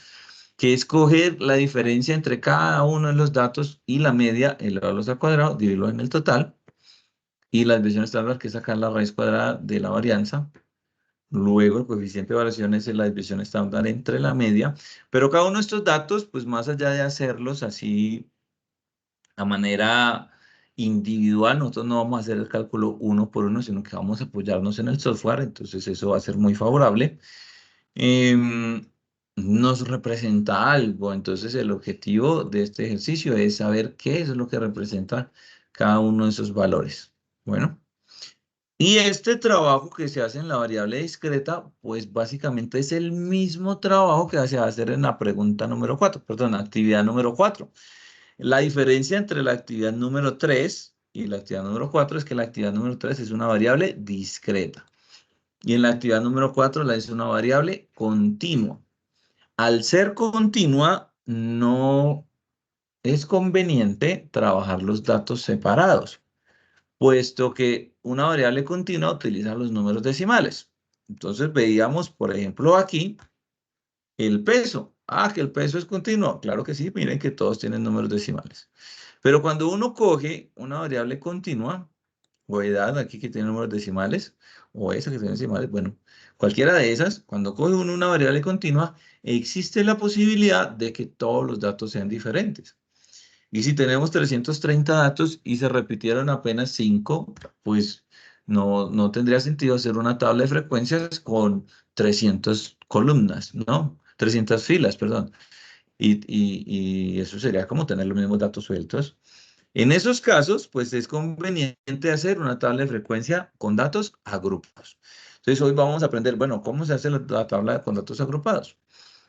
que es coger la diferencia entre cada uno de los datos y la media, elevarlos al cuadrado, dividirlo en el total. Y la desviación estándar, que es sacar la raíz cuadrada de la varianza. Luego, el coeficiente de variación es la desviación estándar entre la media. Pero cada uno de estos datos, pues más allá de hacerlos así a manera individual, nosotros no vamos a hacer el cálculo uno por uno, sino que vamos a apoyarnos en el software. Entonces, eso va a ser muy favorable. Nos representa algo. Entonces, el objetivo de este ejercicio es saber qué es lo que representa cada uno de esos valores. Bueno. Y este trabajo que se hace en la variable discreta, pues básicamente es el mismo trabajo que se va a hacer en la pregunta número 4, perdón, actividad número 4. La diferencia entre la actividad número 3 y la actividad número 4 es que la actividad número 3 es una variable discreta. Y en la actividad número 4 la es una variable continua. Al ser continua, no es conveniente trabajar los datos separados, puesto que una variable continua utiliza los números decimales. Entonces veíamos, por ejemplo, aquí el peso. Ah, que el peso es continuo. Claro que sí, miren que todos tienen números decimales. Pero cuando uno coge una variable continua, o edad, aquí que tiene números decimales, o esa que tiene decimales, bueno, cualquiera de esas, cuando coge uno una variable continua, existe la posibilidad de que todos los datos sean diferentes. Y si tenemos 330 datos y se repitieron apenas 5, pues no tendría sentido hacer una tabla de frecuencias con 300 columnas, ¿no? 300 filas, perdón. Y eso sería como tener los mismos datos sueltos. En esos casos, pues es conveniente hacer una tabla de frecuencia con datos agrupados. Entonces, hoy vamos a aprender, bueno, cómo se hace la tabla con datos agrupados.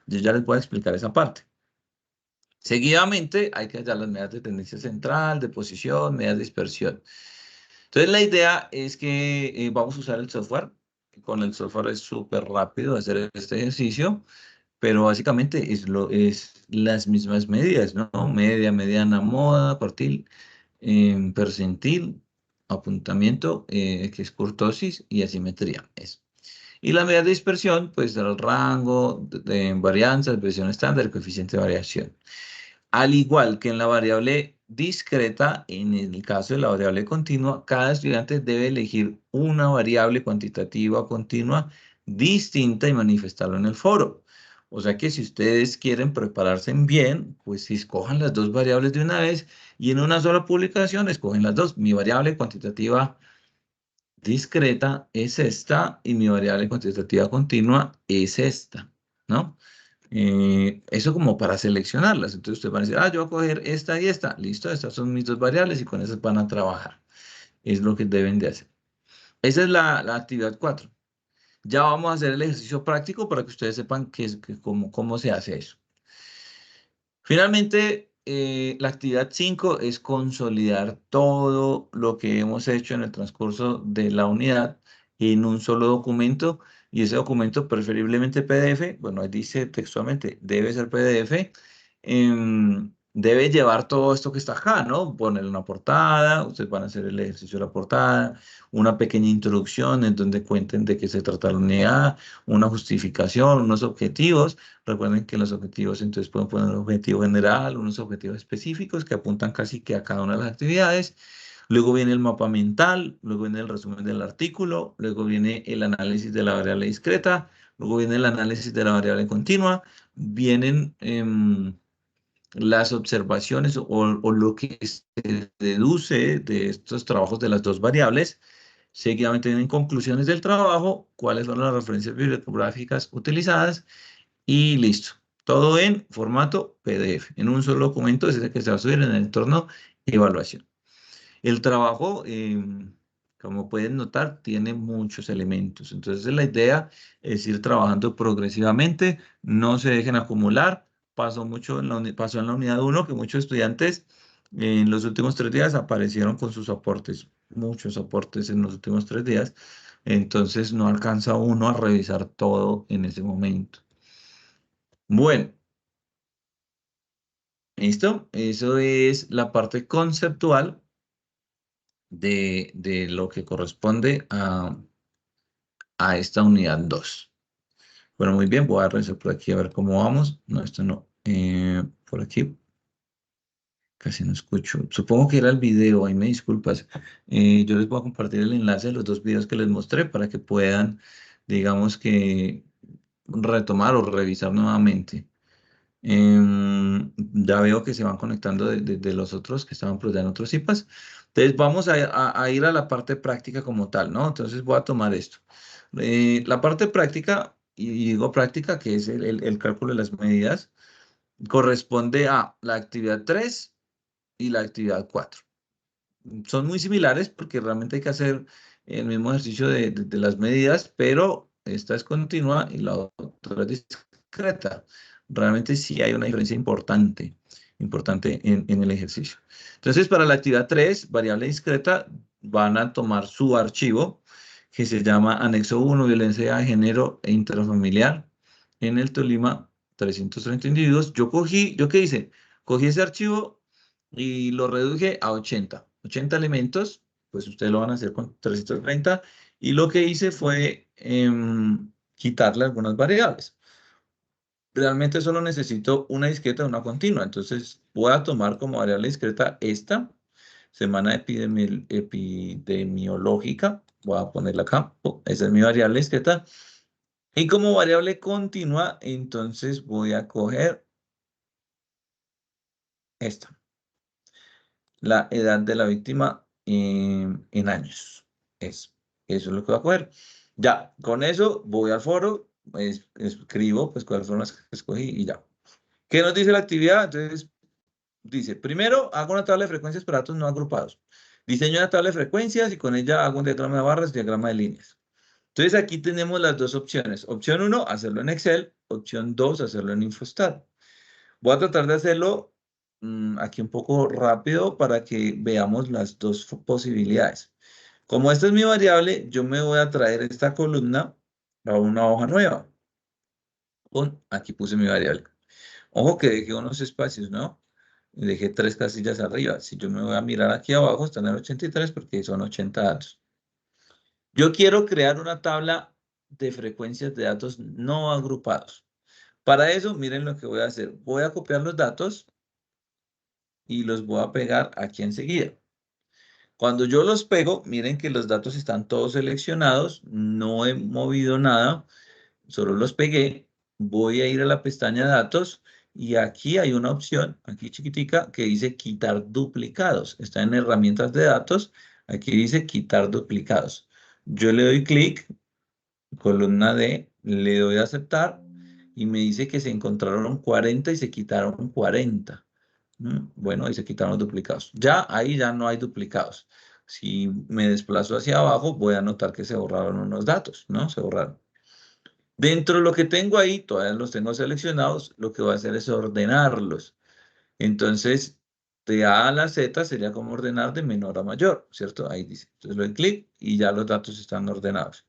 Yo ya les voy a explicar esa parte. Seguidamente, hay que hallar las medidas de tendencia central, de posición, medidas de dispersión. Entonces, la idea es que vamos a usar el software. Con el software es súper rápido hacer este ejercicio, pero básicamente es las mismas medidas, ¿no? Media, mediana, moda, cuartil, percentil, apuntamiento, que es kurtosis y asimetría. Eso. Y la medida de dispersión, pues el rango de varianza, desviación estándar, coeficiente de variación. Al igual que en la variable discreta, en el caso de la variable continua, cada estudiante debe elegir una variable cuantitativa o continua distinta y manifestarlo en el foro. O sea que si ustedes quieren prepararse bien, pues si escojan las dos variables de una vez y en una sola publicación escogen las dos. Mi variable cuantitativa discreta es esta y mi variable cuantitativa continua es esta, ¿no? Eso como para seleccionarlas. Entonces ustedes van a decir, yo voy a coger esta y esta. Listo, estas son mis dos variables y con esas van a trabajar. Es lo que deben de hacer. Esa es la actividad 4. Ya vamos a hacer el ejercicio práctico para que ustedes sepan cómo se hace eso. Finalmente, la actividad 5 es consolidar todo lo que hemos hecho en el transcurso de la unidad en un solo documento y ese documento preferiblemente PDF, bueno, ahí dice textualmente, debe ser PDF, debe llevar todo esto que está acá, ¿no? Poner una portada, ustedes van a hacer el ejercicio de la portada, una pequeña introducción en donde cuenten de qué se trata la unidad, una justificación, unos objetivos. Recuerden que los objetivos, entonces pueden poner un objetivo general, unos objetivos específicos que apuntan casi que a cada una de las actividades. Luego viene el mapa mental, luego viene el resumen del artículo, luego viene el análisis de la variable discreta, luego viene el análisis de la variable continua, vienen las observaciones o lo que se deduce de estos trabajos de las dos variables. Seguidamente vienen conclusiones del trabajo, cuáles son las referencias bibliográficas utilizadas y listo. Todo en formato PDF. En un solo documento es el que se va a subir en el entorno de evaluación. El trabajo, como pueden notar, tiene muchos elementos. Entonces, la idea es ir trabajando progresivamente, no se dejen acumular. Pasó en la unidad 1 que muchos estudiantes en los últimos 3 días aparecieron con sus aportes, muchos aportes en los últimos 3 días. Entonces, no alcanza uno a revisar todo en ese momento. Bueno, ¿listo? Eso es la parte conceptual de lo que corresponde a esta unidad 2. Bueno, muy bien, voy a revisar por aquí a ver cómo vamos. No, esto no. Por aquí casi no escucho. Supongo que era el video, ahí me disculpas. Yo les voy a compartir el enlace de los dos videos que les mostré para que puedan, digamos que, retomar o revisar nuevamente. Ya veo que se van conectando de los otros que estaban pues, en otros IPAs. Entonces vamos a ir a la parte práctica como tal, ¿no? Entonces voy a tomar esto. La parte práctica, y digo práctica, que es el cálculo de las medidas, corresponde a la actividad 3 y la actividad 4. Son muy similares porque realmente hay que hacer el mismo ejercicio de las medidas, pero esta es continua y la otra es discreta. Realmente sí hay una diferencia importante en el ejercicio. Entonces, para la actividad 3, variable discreta, van a tomar su archivo que se llama Anexo 1, Violencia de Género e Intrafamiliar en el Tolima, 330 individuos. ¿Yo qué hice? Cogí ese archivo y lo reduje a 80 elementos, pues ustedes lo van a hacer con 330, y lo que hice fue quitarle algunas variables. Realmente solo necesito una discreta y una continua, entonces voy a tomar como variable discreta esta, semana epidemiológica, voy a ponerla acá, esa es mi variable discreta, y como variable continua, entonces voy a coger esta. la edad de la víctima en años. Eso es lo que voy a coger. Ya, con eso voy al foro, escribo pues cuáles son las que escogí y ya. ¿Qué nos dice la actividad? Entonces, dice, primero hago una tabla de frecuencias para datos no agrupados. Diseño una tabla de frecuencias y con ella hago un diagrama de barras y diagrama de líneas. Entonces aquí tenemos las dos opciones. Opción 1, hacerlo en Excel. Opción 2, hacerlo en Infostat. Voy a tratar de hacerlo aquí un poco rápido para que veamos las dos posibilidades. Como esta es mi variable, yo me voy a traer esta columna a una hoja nueva. Aquí puse mi variable. Ojo que dejé unos espacios, ¿no? Dejé 3 casillas arriba. Si yo me voy a mirar aquí abajo, están en el 83 porque son 80 datos. Yo quiero crear una tabla de frecuencias de datos no agrupados. Para eso, miren lo que voy a hacer. Voy a copiar los datos y los voy a pegar aquí enseguida. Cuando yo los pego, miren que los datos están todos seleccionados, no he movido nada, solo los pegué. Voy a ir a la pestaña datos y aquí hay una opción, aquí chiquitica, que dice quitar duplicados. Está en herramientas de datos, aquí dice quitar duplicados. Yo le doy clic, columna D, le doy a aceptar y me dice que se encontraron 40 y se quitaron 40. Bueno, ahí se quitaron los duplicados. Ya ahí ya no hay duplicados. Si me desplazo hacia abajo, voy a notar que se borraron unos datos, ¿no? Se borraron. Dentro de lo que tengo ahí, todavía los tengo seleccionados, lo que voy a hacer es ordenarlos. Entonces, de A a la Z sería como ordenar de menor a mayor, ¿cierto? Ahí dice. Entonces le doy clic y ya los datos están ordenados.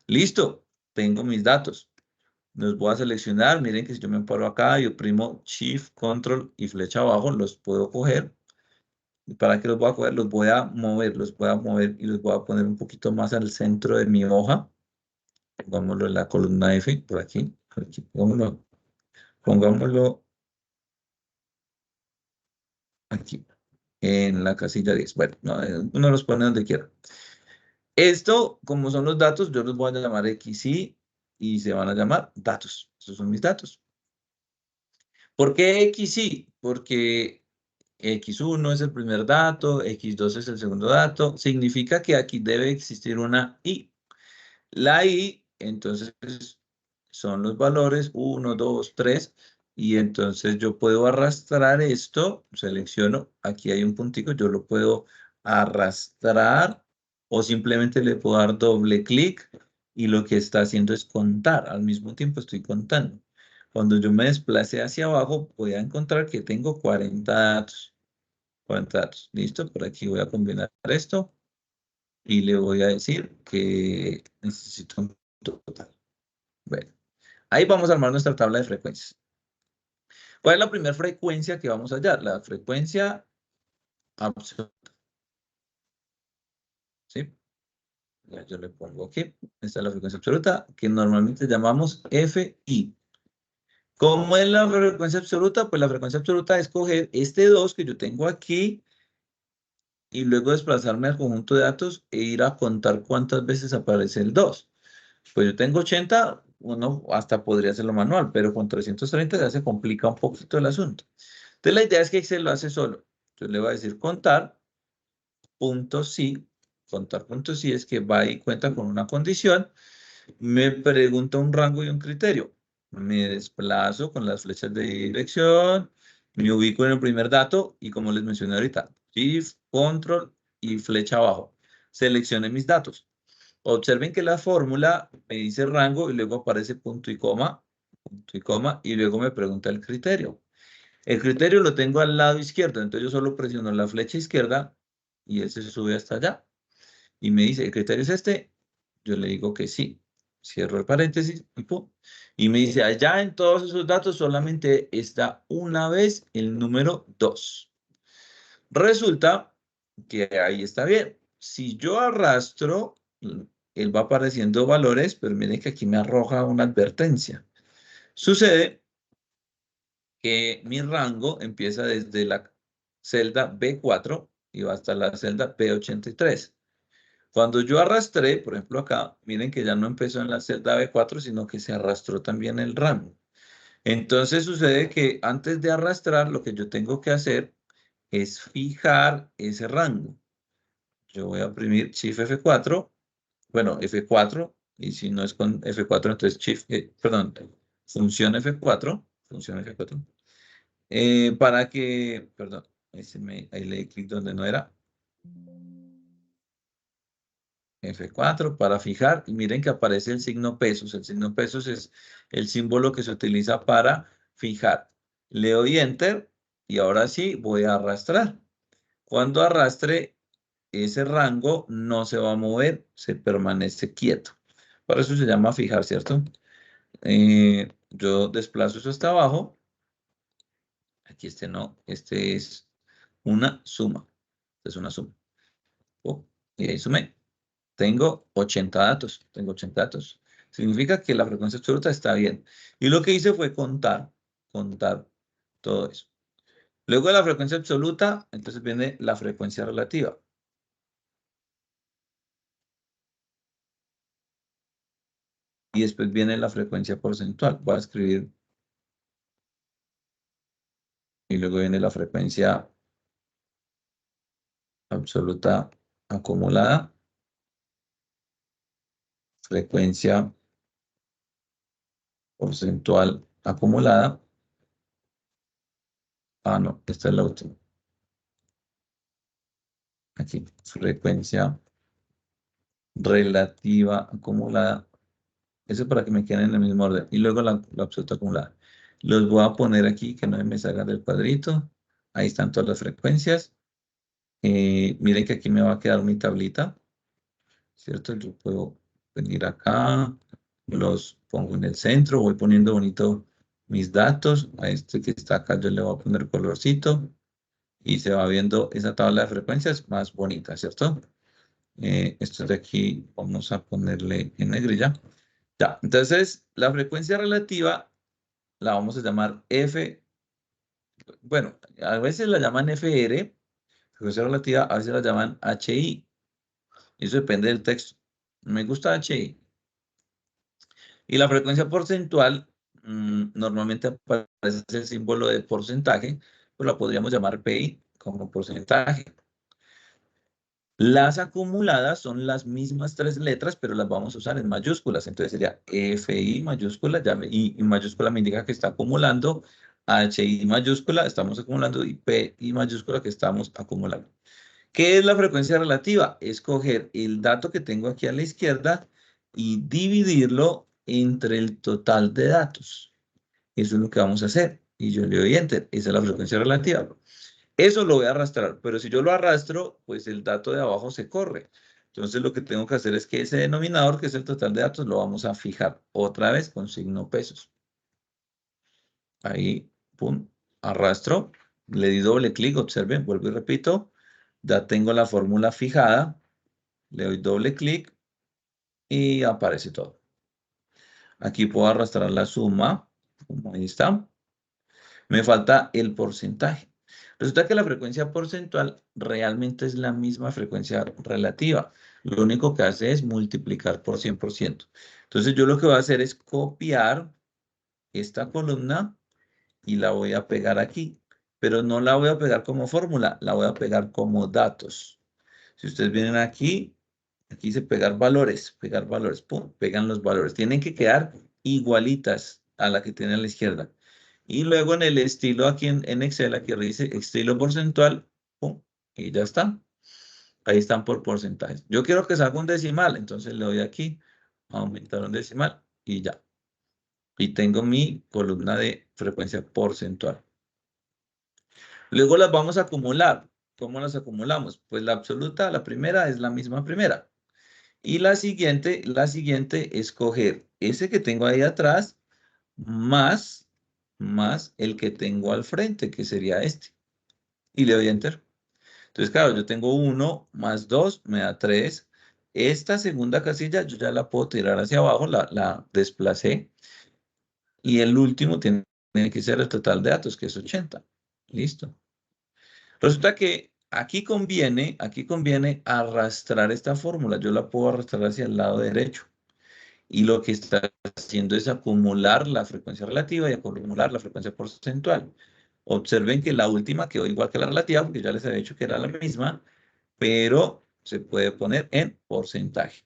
Listo, tengo mis datos. Los voy a seleccionar. Miren que si yo me paro acá y oprimo Shift, Control y flecha abajo, los puedo coger. ¿Y para qué los voy a coger? Los voy a mover y los voy a poner un poquito más al centro de mi hoja. Pongámoslo en la columna F, por aquí, pongámoslo aquí, en la casilla 10. Bueno, no, uno los pone donde quiera. Esto, como son los datos, yo los voy a llamar XY y se van a llamar datos. Estos son mis datos. ¿Por qué XY? Porque X1 es el primer dato, X2 es el segundo dato. Significa que aquí debe existir una Y. La I, entonces, son los valores 1, 2, 3. Y entonces yo puedo arrastrar esto, selecciono, aquí hay un puntico, yo lo puedo arrastrar o simplemente le puedo dar doble clic y lo que está haciendo es contar. Al mismo tiempo estoy contando. Cuando yo me desplace hacia abajo, voy a encontrar que tengo 40 datos. 40 datos. ¿Listo? Por aquí voy a combinar esto y le voy a decir que necesito un total. Bueno, ahí vamos a armar nuestra tabla de frecuencias. ¿Cuál es la primera frecuencia que vamos a hallar? La frecuencia absoluta. ¿Sí? Ya yo le pongo aquí. Esta es la frecuencia absoluta que normalmente llamamos FI. ¿Cómo es la frecuencia absoluta? Pues la frecuencia absoluta es coger este 2 que yo tengo aquí y luego desplazarme al conjunto de datos e ir a contar cuántas veces aparece el 2. Pues yo tengo 80, uno hasta podría hacerlo manual, pero con 330 ya se complica un poquito el asunto. Entonces la idea es que Excel lo hace solo. Yo le voy a decir contar, punto sí. Contar punto sí es que va y cuenta con una condición. Me pregunta un rango y un criterio. Me desplazo con las flechas de dirección, me ubico en el primer dato y como les mencioné ahorita, Shift, Control y flecha abajo. Seleccioné mis datos. Observen que la fórmula me dice rango y luego aparece punto y coma, y luego me pregunta el criterio. El criterio lo tengo al lado izquierdo, entonces yo solo presiono la flecha izquierda y él se sube hasta allá. Y me dice, ¿el criterio es este? Yo le digo que sí. Cierro el paréntesis y pum. Y me dice, allá en todos esos datos solamente está una vez el número 2. Resulta que ahí está bien. Si yo arrastro, él va apareciendo valores, pero miren que aquí me arroja una advertencia. Sucede que mi rango empieza desde la celda B4 y va hasta la celda B83. Cuando yo arrastré, por ejemplo acá, miren que ya no empezó en la celda B4, sino que se arrastró también el rango. Entonces sucede que antes de arrastrar, lo que yo tengo que hacer es fijar ese rango. Yo voy a oprimir Shift F4, bueno, F4, y si no es con F4, entonces Shift, perdón, función F4, para que, perdón, ahí le di clic donde no era, F4 para fijar, y miren que aparece el signo pesos. El signo pesos es el símbolo que se utiliza para fijar. Le doy Enter y ahora sí voy a arrastrar. Cuando arrastre, ese rango no se va a mover, se permanece quieto. Por eso se llama fijar, ¿cierto? Yo desplazo eso hasta abajo. Aquí este no, este es una suma. Esta es una suma. Oh, y ahí sumé. Tengo 80 datos. Tengo 80 datos. Significa que la frecuencia absoluta está bien. Y lo que hice fue contar todo eso. Luego de la frecuencia absoluta, entonces viene la frecuencia relativa. Y después viene la frecuencia porcentual. Voy a escribir. Y luego viene la frecuencia absoluta acumulada. Frecuencia porcentual acumulada. Ah, no, esta es la última. Aquí, frecuencia relativa acumulada. Eso para que me queden en el mismo orden. Y luego la absoluta acumulada. Los voy a poner aquí, que no me salgan del cuadrito. Ahí están todas las frecuencias. Miren que aquí me va a quedar mi tablita, ¿cierto? Yo puedo venir acá, los pongo en el centro, voy poniendo bonito mis datos. A este que está acá yo le voy a poner colorcito y se va viendo esa tabla de frecuencias más bonita, ¿cierto? Esto de aquí vamos a ponerle en negrilla. Ya, entonces la frecuencia relativa la vamos a llamar F, bueno, a veces la llaman FR, frecuencia relativa, a veces la llaman HI. Eso depende del texto. Me gusta HI. Y la frecuencia porcentual, normalmente aparece el símbolo de porcentaje, pues la podríamos llamar PI como porcentaje. Las acumuladas son las mismas tres letras, pero las vamos a usar en mayúsculas. Entonces sería FI mayúscula, y mayúscula me indica que está acumulando, HI mayúscula, estamos acumulando, y PI mayúscula que estamos acumulando. ¿Qué es la frecuencia relativa? Es coger el dato que tengo aquí a la izquierda y dividirlo entre el total de datos. Eso es lo que vamos a hacer. Y yo le doy Enter. Esa es la frecuencia relativa. Eso lo voy a arrastrar, pero si yo lo arrastro, pues el dato de abajo se corre. Entonces lo que tengo que hacer es que ese denominador, que es el total de datos, lo vamos a fijar otra vez con signo pesos. Ahí, pum, arrastro, le di doble clic, observen, vuelvo y repito, ya tengo la fórmula fijada, le doy doble clic y aparece todo. Aquí puedo arrastrar la suma, como ahí está. Me falta el porcentaje. Resulta que la frecuencia porcentual realmente es la misma frecuencia relativa. Lo único que hace es multiplicar por 100%. Entonces yo lo que voy a hacer es copiar esta columna y la voy a pegar aquí. Pero no la voy a pegar como fórmula, la voy a pegar como datos. Si ustedes vienen aquí, aquí dice pegar valores, pum, pegan los valores. Tienen que quedar igualitas a la que tiene a la izquierda. Y luego en el estilo aquí en Excel, aquí dice estilo porcentual, pum, y ya está. Ahí están por porcentajes. Yo quiero que salga un decimal, entonces le doy aquí, aumentar un decimal y ya. Y tengo mi columna de frecuencia porcentual. Luego las vamos a acumular. ¿Cómo las acumulamos? Pues la absoluta, la primera es la misma primera. Y la siguiente es coger ese que tengo ahí atrás más el que tengo al frente, que sería este. Y le doy Enter. Entonces, claro, yo tengo 1 más 2 me da 3. Esta segunda casilla yo ya la puedo tirar hacia abajo, la desplacé. Y el último tiene que ser el total de datos, que es 80. Listo. Resulta que aquí conviene arrastrar esta fórmula. Yo la puedo arrastrar hacia el lado derecho. Y lo que está haciendo es acumular la frecuencia relativa y acumular la frecuencia porcentual. Observen que la última quedó igual que la relativa, porque ya les había dicho que era la misma, pero se puede poner en porcentaje.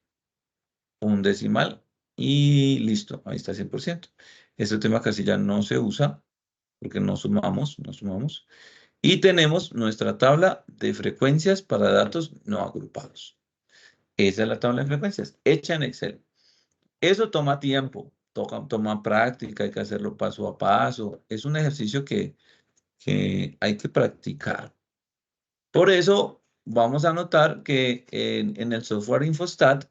Un decimal y listo, ahí está 100%. Este tema casi ya no se usa porque no sumamos, no sumamos. Y tenemos nuestra tabla de frecuencias para datos no agrupados. Esa es la tabla de frecuencias, hecha en Excel. Eso toma tiempo, toma práctica, hay que hacerlo paso a paso. Es un ejercicio que hay que practicar. Por eso vamos a notar que en el software Infostat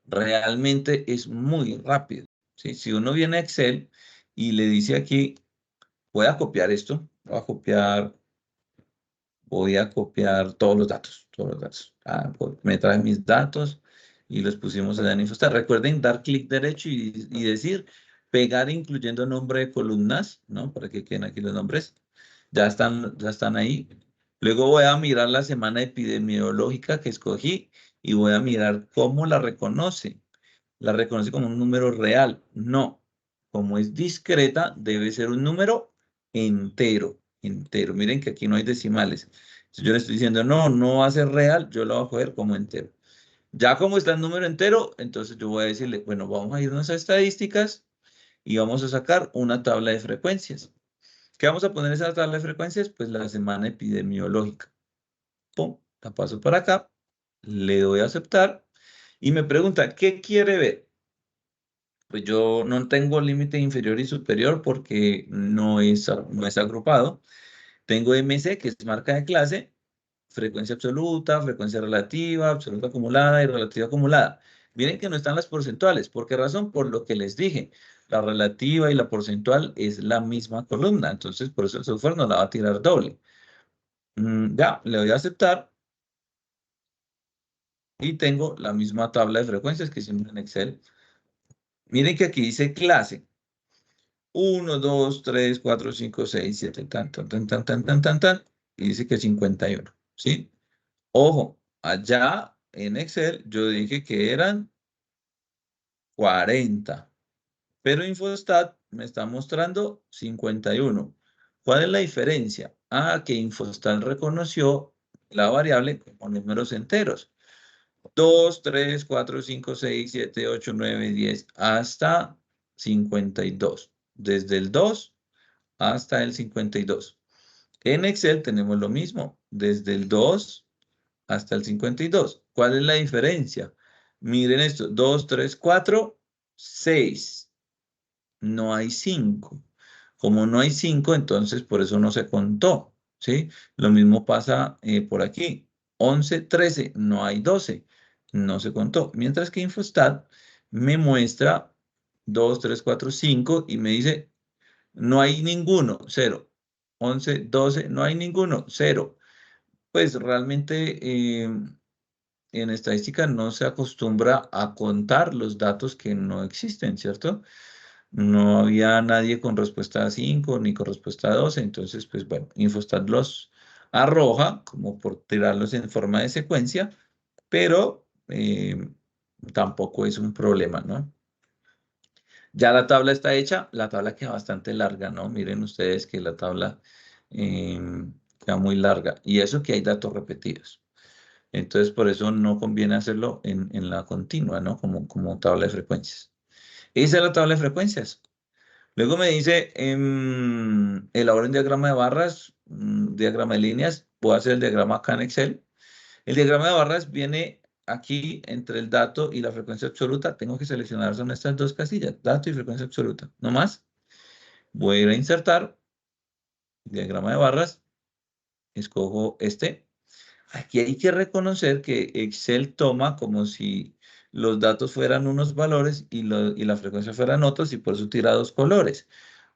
realmente es muy rápido. ¿Sí? Si uno viene a Excel y le dice aquí, voy a copiar esto, voy a copiar todos los datos, todos los datos. Me trae mis datos y los pusimos en Infostat. Recuerden dar clic derecho y decir pegar incluyendo nombre de columnas, ¿no? Para que queden aquí los nombres. Ya están ahí. Luego voy a mirar la semana epidemiológica que escogí y voy a mirar cómo la reconoce. ¿La reconoce como un número real? No. Como es discreta, debe ser un número entero, entero. Miren que aquí no hay decimales. Si yo le estoy diciendo, no, no va a ser real, yo lo voy a coger como entero. Ya como está el número entero, entonces yo voy a decirle, bueno, vamos a irnos a estadísticas y vamos a sacar una tabla de frecuencias. ¿Qué vamos a poner en esa tabla de frecuencias? Pues la semana epidemiológica. Pum, la paso para acá, le doy a aceptar y me pregunta, ¿qué quiere ver? Pues yo no tengo límite inferior y superior porque no es agrupado. Tengo MC, que es marca de clase, frecuencia absoluta, frecuencia relativa, absoluta acumulada y relativa acumulada. Miren que no están las porcentuales. ¿Por qué razón? Por lo que les dije. La relativa y la porcentual es la misma columna. Entonces, por eso el software no la va a tirar doble. Ya, le doy a aceptar y tengo la misma tabla de frecuencias que hicimos en Excel. Miren que aquí dice clase. 1, 2, 3, 4, 5, 6, 7, tan, tan, tan, tan, tan, tan, tan, tan, y dice que 51, ¿sí? Ojo, allá en Excel yo dije que eran 40, pero Infostat me está mostrando 51. ¿Cuál es la diferencia? Que Infostat reconoció la variable como números enteros. 2, 3, 4, 5, 6, 7, 8, 9, 10, hasta 52. Desde el 2 hasta el 52. En Excel tenemos lo mismo, desde el 2 hasta el 52. ¿Cuál es la diferencia? Miren esto, 2, 3, 4, 6. No hay 5. Como no hay 5, entonces por eso no se contó, ¿sí? Lo mismo pasa por aquí. 11, 13, no hay 12. No se contó. Mientras que Infostat me muestra 2, 3, 4, 5 y me dice no hay ninguno, 0. 11, 12, no hay ninguno, 0. Pues realmente en estadística no se acostumbra a contar los datos que no existen, ¿cierto? No había nadie con respuesta a 5 ni con respuesta a 12, entonces, pues bueno, Infostat los arroja como por tirarlos en forma de secuencia, pero tampoco es un problema, ¿no? Ya la tabla está hecha, la tabla queda bastante larga, ¿no? Miren ustedes que la tabla queda muy larga. Y eso que hay datos repetidos. Entonces, por eso no conviene hacerlo en la continua, ¿no? Como tabla de frecuencias. Esa es la tabla de frecuencias. Luego me dice, elabora un diagrama de barras, diagrama de líneas. Voy a hacer el diagrama acá en Excel. El diagrama de barras viene aquí entre el dato y la frecuencia absoluta. Tengo que seleccionar, son estas dos casillas, dato y frecuencia absoluta. No más. Voy a ir a insertar, diagrama de barras, escojo este. Aquí hay que reconocer que Excel toma como si los datos fueran unos valores y la frecuencia fueran otros y por eso tira dos colores,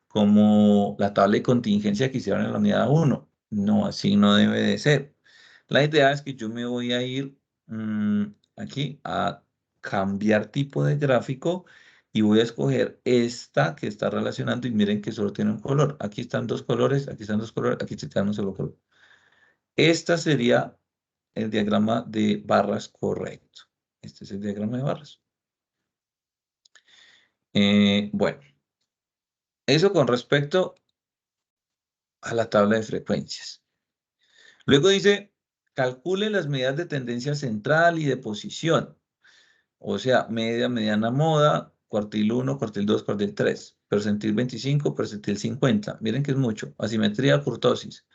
como la tabla de contingencia que hicieron en la unidad 1. No, así no debe de ser. La idea es que yo me voy a ir aquí a cambiar tipo de gráfico y voy a escoger esta que está relacionando y miren que solo tiene un color. Aquí están dos colores, aquí están dos colores, aquí está un solo color. Esta sería el diagrama de barras correcto. Este es el diagrama de barras. Bueno, eso con respecto a la tabla de frecuencias. Luego dice, calcule las medidas de tendencia central y de posición. O sea, media, mediana, moda, cuartil 1, cuartil 2, cuartil 3, percentil 25, percentil 50. Miren que es mucho. Asimetría, kurtosis.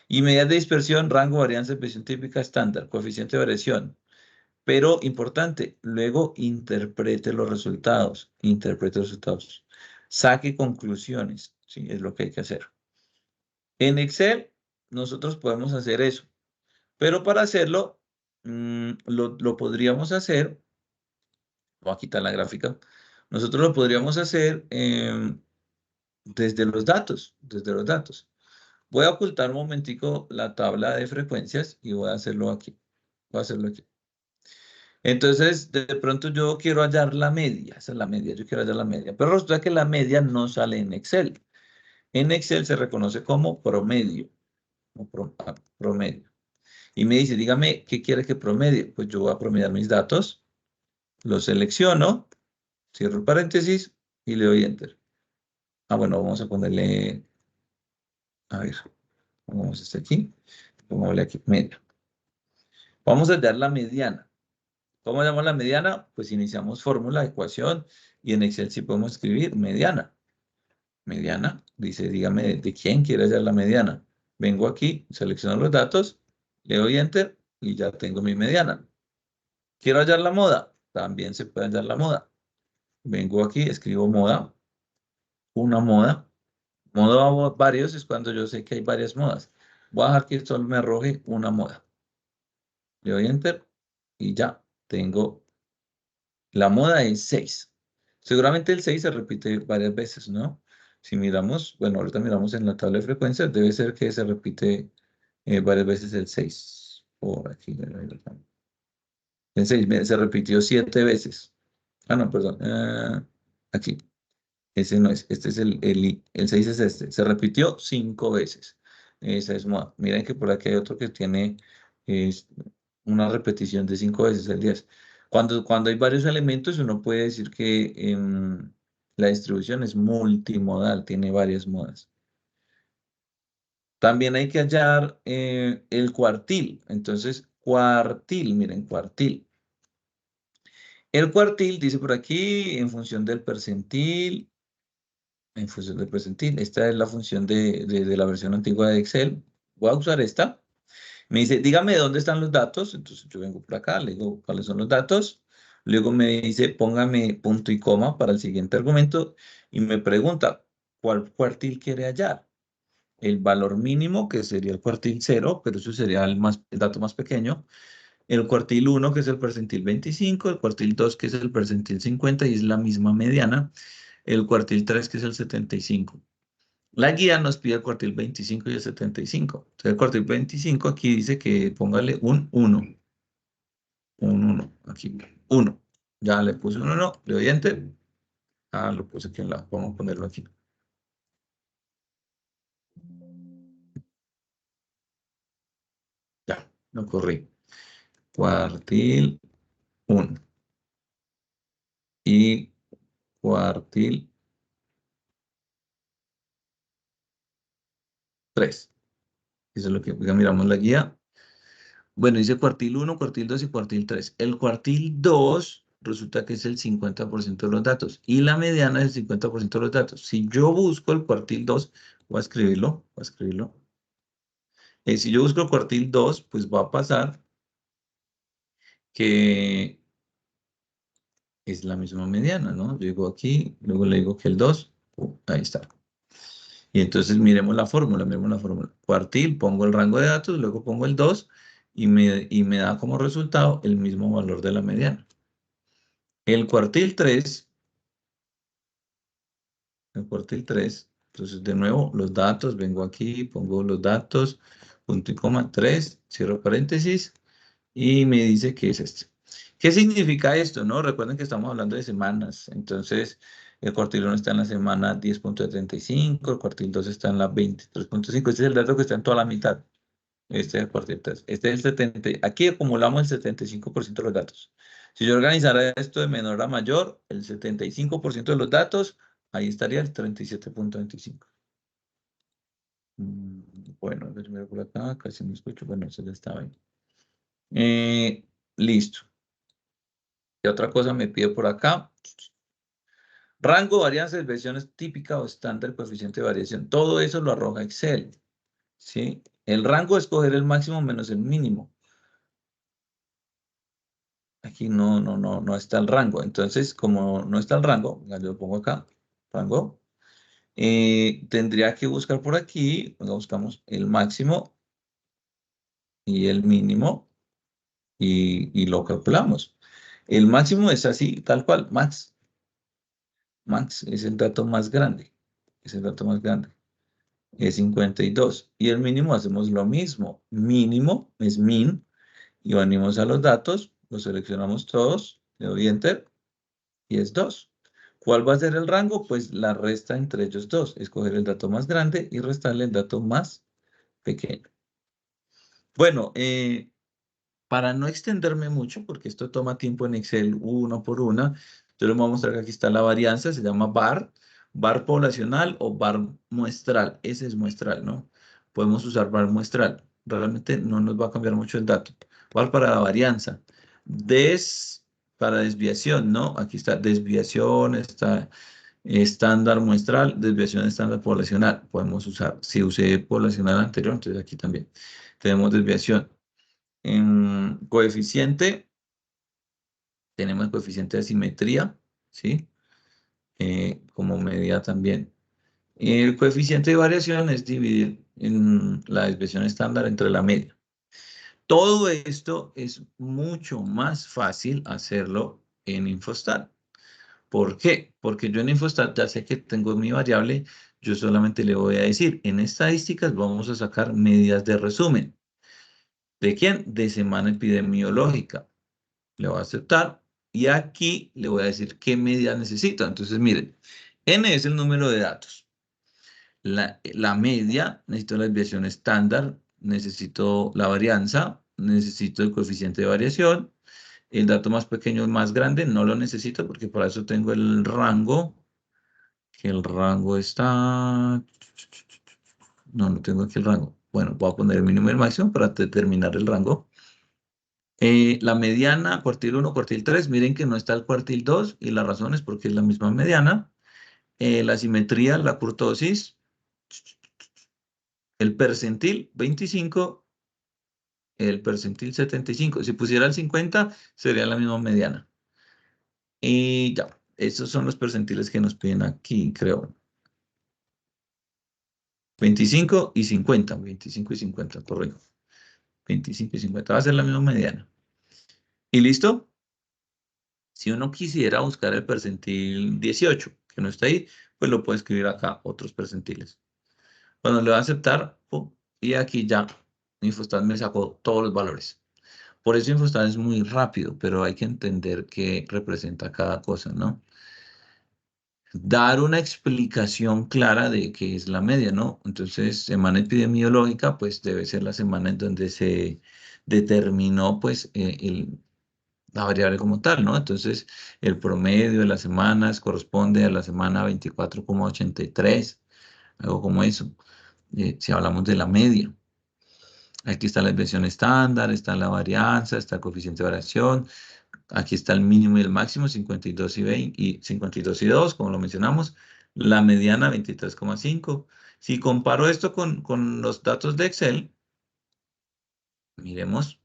Y medidas de dispersión, rango, varianza, desviación típica, estándar, coeficiente de variación. Pero importante, luego interprete los resultados. Interprete los resultados. Saque conclusiones. Sí, es lo que hay que hacer. En Excel, nosotros podemos hacer eso. Pero para hacerlo, lo podríamos hacer. Voy a quitar la gráfica. Nosotros lo podríamos hacer desde los datos, desde los datos. Voy a ocultar un momentico la tabla de frecuencias y voy a hacerlo aquí. Voy a hacerlo aquí. Entonces, de pronto yo quiero hallar la media. Esa es la media, yo quiero hallar la media. Pero resulta que la media no sale en Excel. En Excel se reconoce como promedio. Promedio. Y me dice, dígame, ¿qué quiere que promedie? Pues yo voy a promediar mis datos, los selecciono, cierro el paréntesis y le doy Enter. Ah, bueno, vamos a ponerle, a ver, pongamos este aquí, pongámosle aquí, media. Vamos a hallar la mediana. ¿Cómo llamamos la mediana? Pues iniciamos fórmula, ecuación, y en Excel sí podemos escribir mediana. Mediana, dice, dígame de quién quiere hallar la mediana. Vengo aquí, selecciono los datos, le doy Enter y ya tengo mi mediana. ¿Quiero hallar la moda? También se puede hallar la moda. Vengo aquí, escribo moda, una moda. Moda varios es cuando yo sé que hay varias modas. Voy a dejar que solo me arroje una moda. Le doy Enter y ya tengo. La moda es 6. Seguramente el 6 se repite varias veces, ¿no? Si miramos, bueno, ahorita miramos en la tabla de frecuencias, debe ser que se repite varias veces el 6. Por aquí. El 6 se repitió 7 veces. Ah, no, perdón. Aquí. Ese no es. Este es el 6 es este. Se repitió 5 veces. Esa es moda. Miren que por aquí hay otro que tiene es, una repetición de 5 veces, el 10. Cuando hay varios elementos, uno puede decir que la distribución es multimodal, tiene varias modas. También hay que hallar el cuartil. Entonces, cuartil, miren, cuartil. El cuartil dice por aquí, en función del percentil, esta es la función de la versión antigua de Excel. Voy a usar esta. Me dice, dígame dónde están los datos. Entonces yo vengo por acá, le digo cuáles son los datos. Luego me dice, póngame punto y coma para el siguiente argumento. Y me pregunta, ¿cuál cuartil quiere hallar? El valor mínimo, que sería el cuartil 0, pero eso sería el dato más pequeño. El cuartil 1, que es el percentil 25. El cuartil 2, que es el percentil 50 y es la misma mediana. El cuartil 3, que es el 75. La guía nos pide el cuartil 25 y el 75. Entonces, el cuartil 25 aquí dice que póngale un 1. Un 1. Aquí, 1. Ya le puse un 1, le doy Enter. Ah, lo puse aquí en lado. Vamos a ponerlo aquí. Ya, lo corrí. Cuartil 1. Y cuartil 3. Eso es lo que ya miramos la guía. Bueno, dice cuartil 1, cuartil 2 y cuartil 3. El cuartil 2 resulta que es el 50% de los datos y la mediana es el 50% de los datos. Si yo busco el cuartil 2, voy a escribirlo, voy a escribirlo. Si yo busco el cuartil 2, pues va a pasar que es la misma mediana, ¿no? Yo digo aquí, luego le digo que el 2, ahí está. Y entonces miremos la fórmula, miremos la fórmula. Cuartil, pongo el rango de datos, luego pongo el 2 y me da como resultado el mismo valor de la mediana. El cuartil 3, entonces de nuevo los datos, vengo aquí, pongo los datos, punto y coma 3, cierro paréntesis y me dice que es este. ¿Qué significa esto? ¿No? Recuerden que estamos hablando de semanas, entonces el cuartil 1 está en la semana 10.35, el cuartil 2 está en la 23.5, este es el dato que está en toda la mitad. Este es el cuartil 3. Este es el 70. Aquí acumulamos el 75% de los datos. Si yo organizara esto de menor a mayor, el 75% de los datos, ahí estaría el 37.25. Bueno, déjame ver por acá, casi no escucho. Bueno, eso ya estaba ahí. Listo. ¿Qué otra cosa me pide por acá? Rango, varianza, desviaciones típica o estándar, coeficiente de variación. Todo eso lo arroja Excel, ¿sí? El rango es coger el máximo menos el mínimo. Aquí no está el rango. Entonces, como no está el rango, yo lo pongo acá, rango, tendría que buscar por aquí, buscamos el máximo y el mínimo y lo calculamos. El máximo es así, tal cual, max. Max es el dato más grande. Es el dato más grande. Es 52. Y el mínimo hacemos lo mismo. Mínimo es min. Y venimos a los datos, los seleccionamos todos, le doy enter y es 2. ¿Cuál va a ser el rango? Pues la resta entre ellos dos. Escoger el dato más grande y restarle el dato más pequeño. Bueno, para no extenderme mucho, porque esto toma tiempo en Excel uno por una, yo les voy a mostrar que aquí está la varianza, se llama VAR, VAR poblacional o VAR muestral. Ese es muestral, ¿no? Podemos usar VAR muestral. Realmente no nos va a cambiar mucho el dato. VAR para la varianza. Para desviación, ¿no? Aquí está desviación, está estándar muestral, desviación estándar poblacional. Podemos usar, si usé poblacional anterior, entonces aquí también tenemos desviación. En coeficiente, tenemos el coeficiente de simetría, ¿sí? Como medida también. El coeficiente de variación es dividir en la desviación estándar entre la media. Todo esto es mucho más fácil hacerlo en Infostat. ¿Por qué? Porque yo en Infostat ya sé que tengo mi variable, yo solamente le voy a decir, en estadísticas vamos a sacar medidas de resumen. ¿De quién? De semana epidemiológica. Le voy a aceptar y aquí le voy a decir qué medida necesito. Entonces, miren, N es el número de datos. La media, necesito la desviación estándar, necesito la varianza, necesito el coeficiente de variación. El dato más pequeño es más grande, no lo necesito porque para eso tengo el rango, que el rango está... No tengo aquí el rango. Bueno, voy a poner el mínimo y el máximo para determinar el rango. La mediana, cuartil 1, cuartil 3, miren que no está el cuartil 2 y la razón es porque es la misma mediana. La simetría, la kurtosis, el percentil 25, el percentil 75. Si pusiera el 50, sería la misma mediana. Y ya, esos son los percentiles que nos piden aquí, creo. 25 y 50, 25 y 50, correcto. 25 y 50, va a ser la misma mediana. ¿Y listo? Si uno quisiera buscar el percentil 18, que no está ahí, pues lo puede escribir acá, otros percentiles. Cuando le va a aceptar, pum, y aquí ya, Infostat me sacó todos los valores. Por eso Infostat es muy rápido, pero hay que entender qué representa cada cosa, ¿no? Dar una explicación clara de qué es la media, ¿no? Entonces, semana epidemiológica, pues debe ser la semana en donde se determinó, pues, la variable como tal, ¿no? Entonces, el promedio de las semanas corresponde a la semana 24,83, algo como eso, si hablamos de la media. Aquí está la desviación estándar, está la varianza, está el coeficiente de variación, aquí está el mínimo y el máximo, 52 y 20, y 52 y 2, como lo mencionamos, la mediana 23,5. Si comparo esto con los datos de Excel, miremos,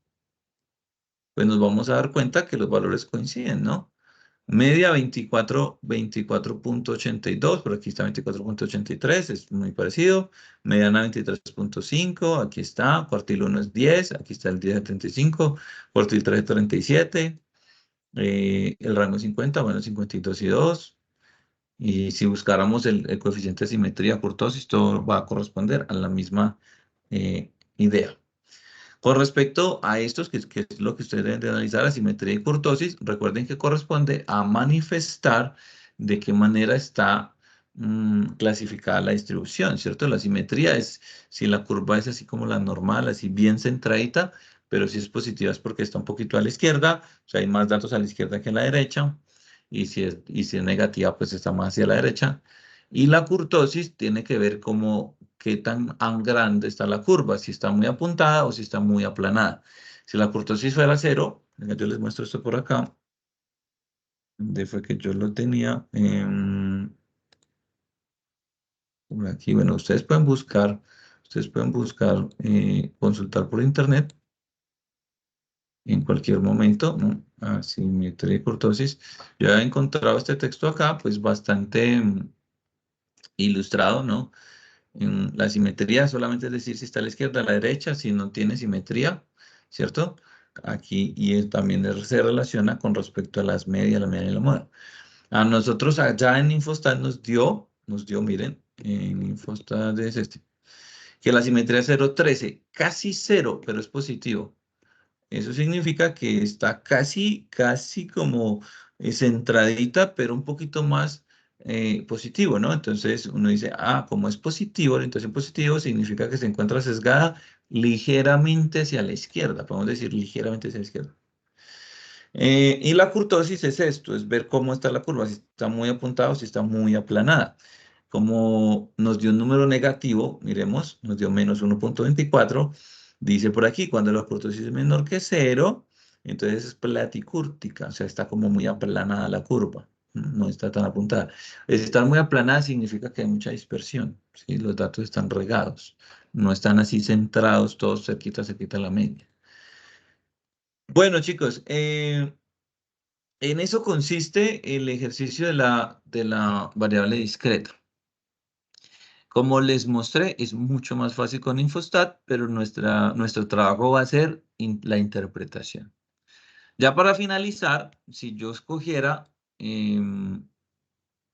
pues nos vamos a dar cuenta que los valores coinciden, ¿no? Media 24.82, por aquí está 24.83, es muy parecido. Mediana 23.5, aquí está. Cuartil 1 es 10, aquí está el 10 de 35. Cuartil 3 es 37. El rango 50, bueno, 52 y 2. Y si buscáramos el coeficiente de simetría kurtosis, todo va a corresponder a la misma idea. Con respecto a estos, que es lo que ustedes deben de analizar, asimetría y kurtosis, recuerden que corresponde a manifestar de qué manera está clasificada la distribución, ¿cierto? La simetría es si la curva es así como la normal, así bien centradita, pero si es positiva es porque está un poquito a la izquierda, o sea, hay más datos a la izquierda que a la derecha, y si es negativa, pues está más hacia la derecha. Y la kurtosis tiene que ver como qué tan grande está la curva, si está muy apuntada o si está muy aplanada. Si la kurtosis fuera 0, venga, yo les muestro esto por acá. ¿Dónde fue que yo lo tenía? Por aquí, bueno, ustedes pueden buscar, consultar por internet en cualquier momento, ¿no? Asimetría y kurtosis. Yo he encontrado este texto acá, pues bastante ilustrado, ¿no? La simetría solamente es decir si está a la izquierda, a la derecha, si no tiene simetría, ¿cierto? Aquí, y también se relaciona con respecto a las medias, la media y la moda. A nosotros allá en Infostat nos dio, miren, en Infostat es este, que la simetría es 0,13, casi cero, pero es positivo. Eso significa que está casi como centradita, pero un poquito más positivo, ¿no? Entonces uno dice, como es positivo, la orientación positivo significa que se encuentra sesgada ligeramente hacia la izquierda, podemos decir ligeramente hacia la izquierda. Y la kurtosis es esto, es ver cómo está la curva, si está muy apuntada o si está muy aplanada. Como nos dio un número negativo, miremos, nos dio menos 1,24, dice por aquí, cuando la kurtosis es menor que 0, entonces es platicúrtica, o sea, está como muy aplanada la curva, no está tan apuntada. Estar muy aplanada significa que hay mucha dispersión, ¿sí? Los datos están regados, no están así centrados, todos cerquita a la media. Bueno, chicos, en eso consiste el ejercicio de la variable discreta. Como les mostré, es mucho más fácil con Infostat, pero nuestro trabajo va a ser la interpretación. Ya para finalizar, si yo escogiera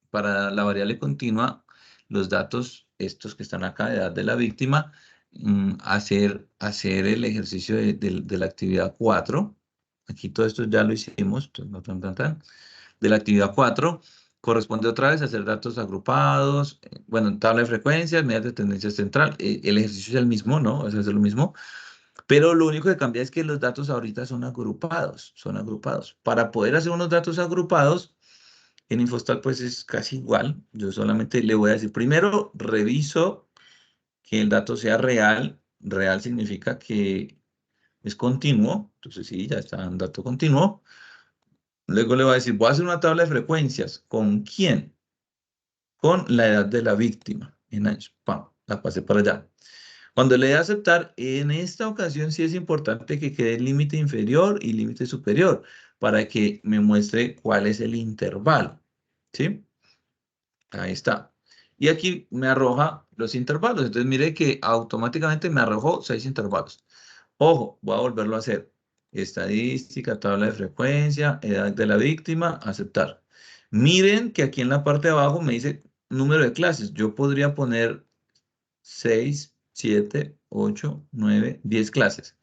para la variable continua los datos, estos que están acá, de edad de la víctima, hacer el ejercicio de la actividad 4. Aquí todo esto ya lo hicimos, entonces, no tan. De la actividad 4, corresponde otra vez a hacer datos agrupados, bueno, tabla de frecuencias, medidas de tendencia central, el ejercicio es el mismo, ¿no? Es lo mismo, pero lo único que cambia es que los datos ahorita son agrupados. Para poder hacer unos datos agrupados, en Infostat pues es casi igual, yo solamente le voy a decir, primero reviso que el dato sea real, real significa que es continuo, entonces sí, ya está un dato continuo. Luego le voy a decir, voy a hacer una tabla de frecuencias. ¿Con quién? Con la edad de la víctima en años. ¡Pam! La pasé para allá. Cuando le dé a aceptar, en esta ocasión sí es importante que quede límite inferior y límite superior para que me muestre cuál es el intervalo. ¿Sí? Ahí está. Y aquí me arroja los intervalos. Entonces mire que automáticamente me arrojó 6 intervalos. Ojo, voy a volverlo a hacer. Estadística, tabla de frecuencia, edad de la víctima, aceptar. Miren que aquí en la parte de abajo me dice número de clases. Yo podría poner 6, 7, 8, 9, 10 clases.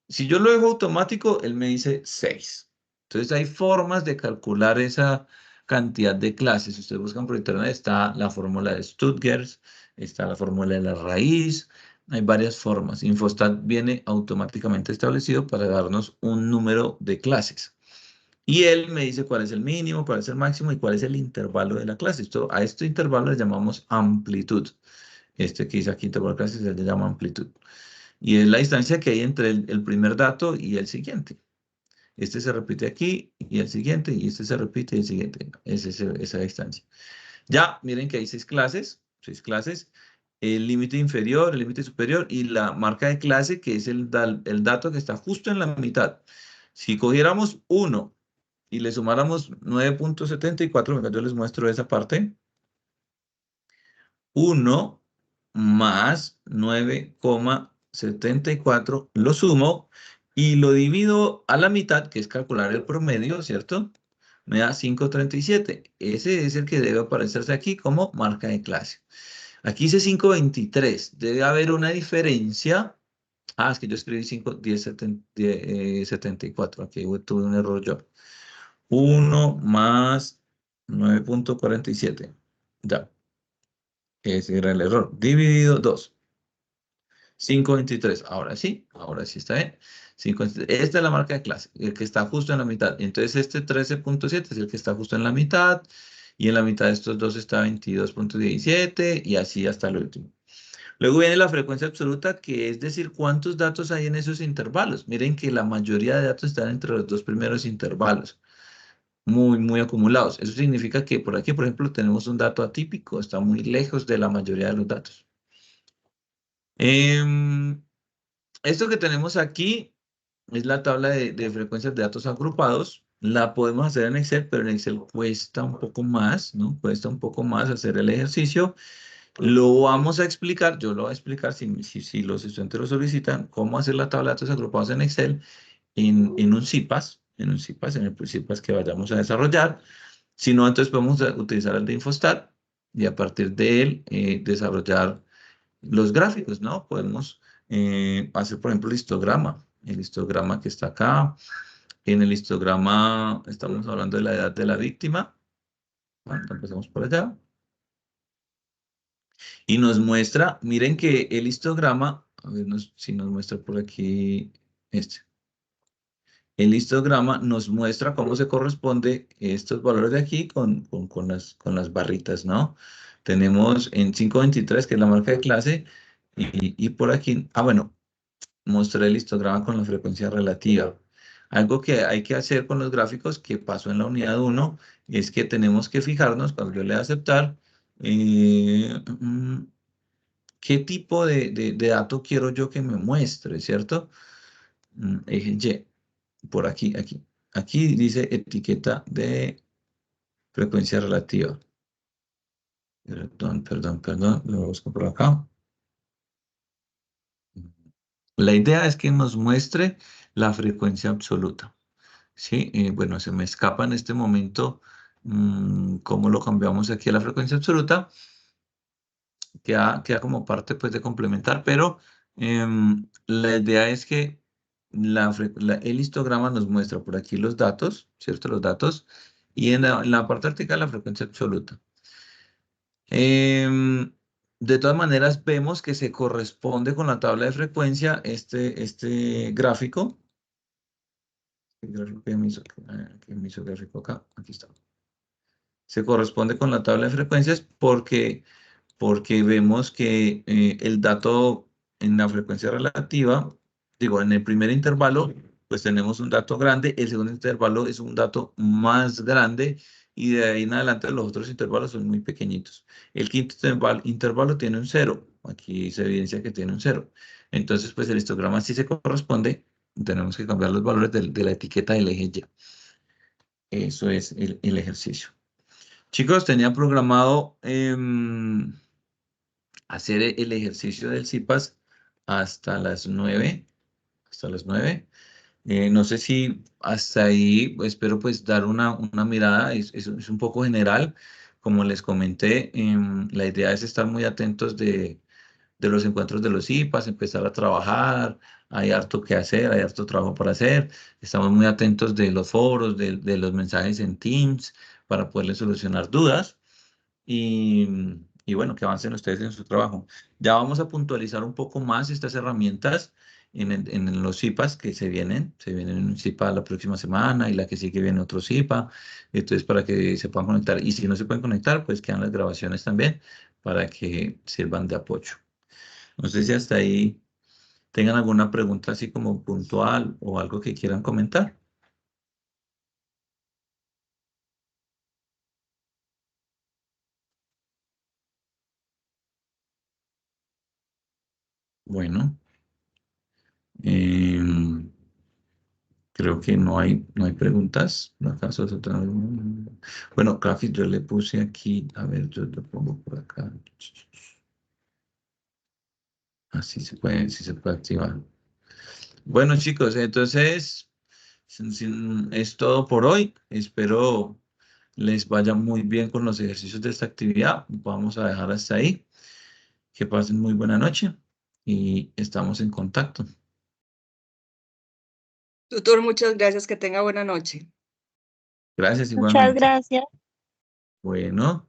Si yo lo dejo automático, él me dice 6. Entonces hay formas de calcular esa cantidad de clases. Si ustedes buscan por internet, está la fórmula de Stuttgart, está la fórmula de la raíz, hay varias formas. Infostat viene automáticamente establecido para darnos un número de clases. Y él me dice cuál es el mínimo, cuál es el máximo y cuál es el intervalo de la clase. A este intervalo le llamamos amplitud. Este que dice aquí intervalo de clases se le llama amplitud. Y es la distancia que hay entre el primer dato y el siguiente. Este se repite aquí y el siguiente, y este se repite y el siguiente. Es esa distancia. Ya, miren que hay 6 clases, 6 clases. El límite inferior, el límite superior y la marca de clase, que es el dato que está justo en la mitad. Si cogiéramos 1 y le sumáramos 9,74, yo les muestro esa parte. 1 más 9,74, lo sumo y lo divido a la mitad, que es calcular el promedio, ¿cierto? Me da 5,37. Ese es el que debe aparecerse aquí como marca de clase. Aquí dice 5,23. Debe haber una diferencia. Es que yo escribí 5, 10, 74. Aquí tuve un error yo. 1 más 9,47. Ya. Ese era el error. Dividido 2. 5,23. Ahora sí está bien. 5,23. Esta es la marca de clase, el que está justo en la mitad. Entonces este 13,7 es el que está justo en la mitad. Y en la mitad de estos dos está 22,17 y así hasta el último. Luego viene la frecuencia absoluta, que es decir, cuántos datos hay en esos intervalos. Miren que la mayoría de datos están entre los dos primeros intervalos, muy, muy acumulados. Eso significa que por aquí, por ejemplo, tenemos un dato atípico, está muy lejos de la mayoría de los datos. Esto que tenemos aquí es la tabla de frecuencias de datos agrupados. La podemos hacer en Excel, pero en Excel cuesta un poco más, ¿no? Cuesta un poco más hacer el ejercicio. Lo vamos a explicar, yo lo voy a explicar si los estudiantes lo solicitan, cómo hacer la tabla de datos agrupados en Excel en un CIPAS, en el CIPAS que vayamos a desarrollar. Si no, entonces podemos utilizar el de Infostat y a partir de él desarrollar los gráficos, ¿no? Podemos hacer, por ejemplo, el histograma que está acá. En el histograma estamos hablando de la edad de la víctima. Bueno, empezamos por allá. Y nos muestra, miren que el histograma, a ver si nos muestra por aquí este. El histograma nos muestra cómo se corresponde estos valores de aquí con las barritas, ¿no? Tenemos en 523, que es la marca de clase, y por aquí, bueno, mostré el histograma con la frecuencia relativa. Algo que hay que hacer con los gráficos que pasó en la unidad 1 es que tenemos que fijarnos cuando yo le dé a aceptar qué tipo de dato quiero yo que me muestre, ¿cierto? Eje Y, por aquí, aquí. Aquí dice etiqueta de frecuencia relativa. Perdón, lo busco por acá. La idea es que nos muestre la frecuencia absoluta. ¿Sí? Bueno, se me escapa en este momento cómo lo cambiamos aquí a la frecuencia absoluta. Queda como parte pues, de complementar, pero la idea es que el histograma nos muestra por aquí los datos, ¿cierto? Los datos, y en la parte vertical la frecuencia absoluta. De todas maneras, vemos que se corresponde con la tabla de frecuencia este gráfico. El gráfico que me hizo gráfico acá, aquí está. Se corresponde con la tabla de frecuencias porque vemos que el dato en la frecuencia relativa, digo, en el primer intervalo, pues tenemos un dato grande, el segundo intervalo es un dato más grande y de ahí en adelante los otros intervalos son muy pequeñitos. El quinto intervalo tiene un cero, aquí se evidencia que tiene un cero. Entonces, pues el histograma sí se corresponde, tenemos que cambiar los valores de la etiqueta del eje Y. Eso es el ejercicio. Chicos, tenía programado hacer el ejercicio del CIPAS hasta las 9. Hasta las 9. No sé si hasta ahí espero pues dar una mirada, es un poco general. Como les comenté, la idea es estar muy atentos de los encuentros de los CIPAS, empezar a trabajar, hay harto que hacer, hay harto trabajo para hacer. Estamos muy atentos de los foros, de los mensajes en Teams para poderles solucionar dudas y, y bueno, que avancen ustedes en su trabajo. Ya vamos a puntualizar un poco más estas herramientas en los CIPAs que se vienen en un CIPA la próxima semana y la que sigue viene otro CIPA, entonces para que se puedan conectar y si no se pueden conectar, pues quedan las grabaciones también para que sirvan de apoyo. No sé si hasta ahí tengan alguna pregunta así como puntual o algo que quieran comentar. Bueno. em, Creo que no hay preguntas. ¿Acaso bueno, Café, yo le puse aquí. A ver, yo lo pongo por acá. Así sí se puede activar. Bueno, chicos, entonces es todo por hoy. Espero les vaya muy bien con los ejercicios de esta actividad. Vamos a dejar hasta ahí. Que pasen muy buena noche y estamos en contacto. Tutor, muchas gracias. Que tenga buena noche. Gracias Muchas igualmente. gracias. Bueno.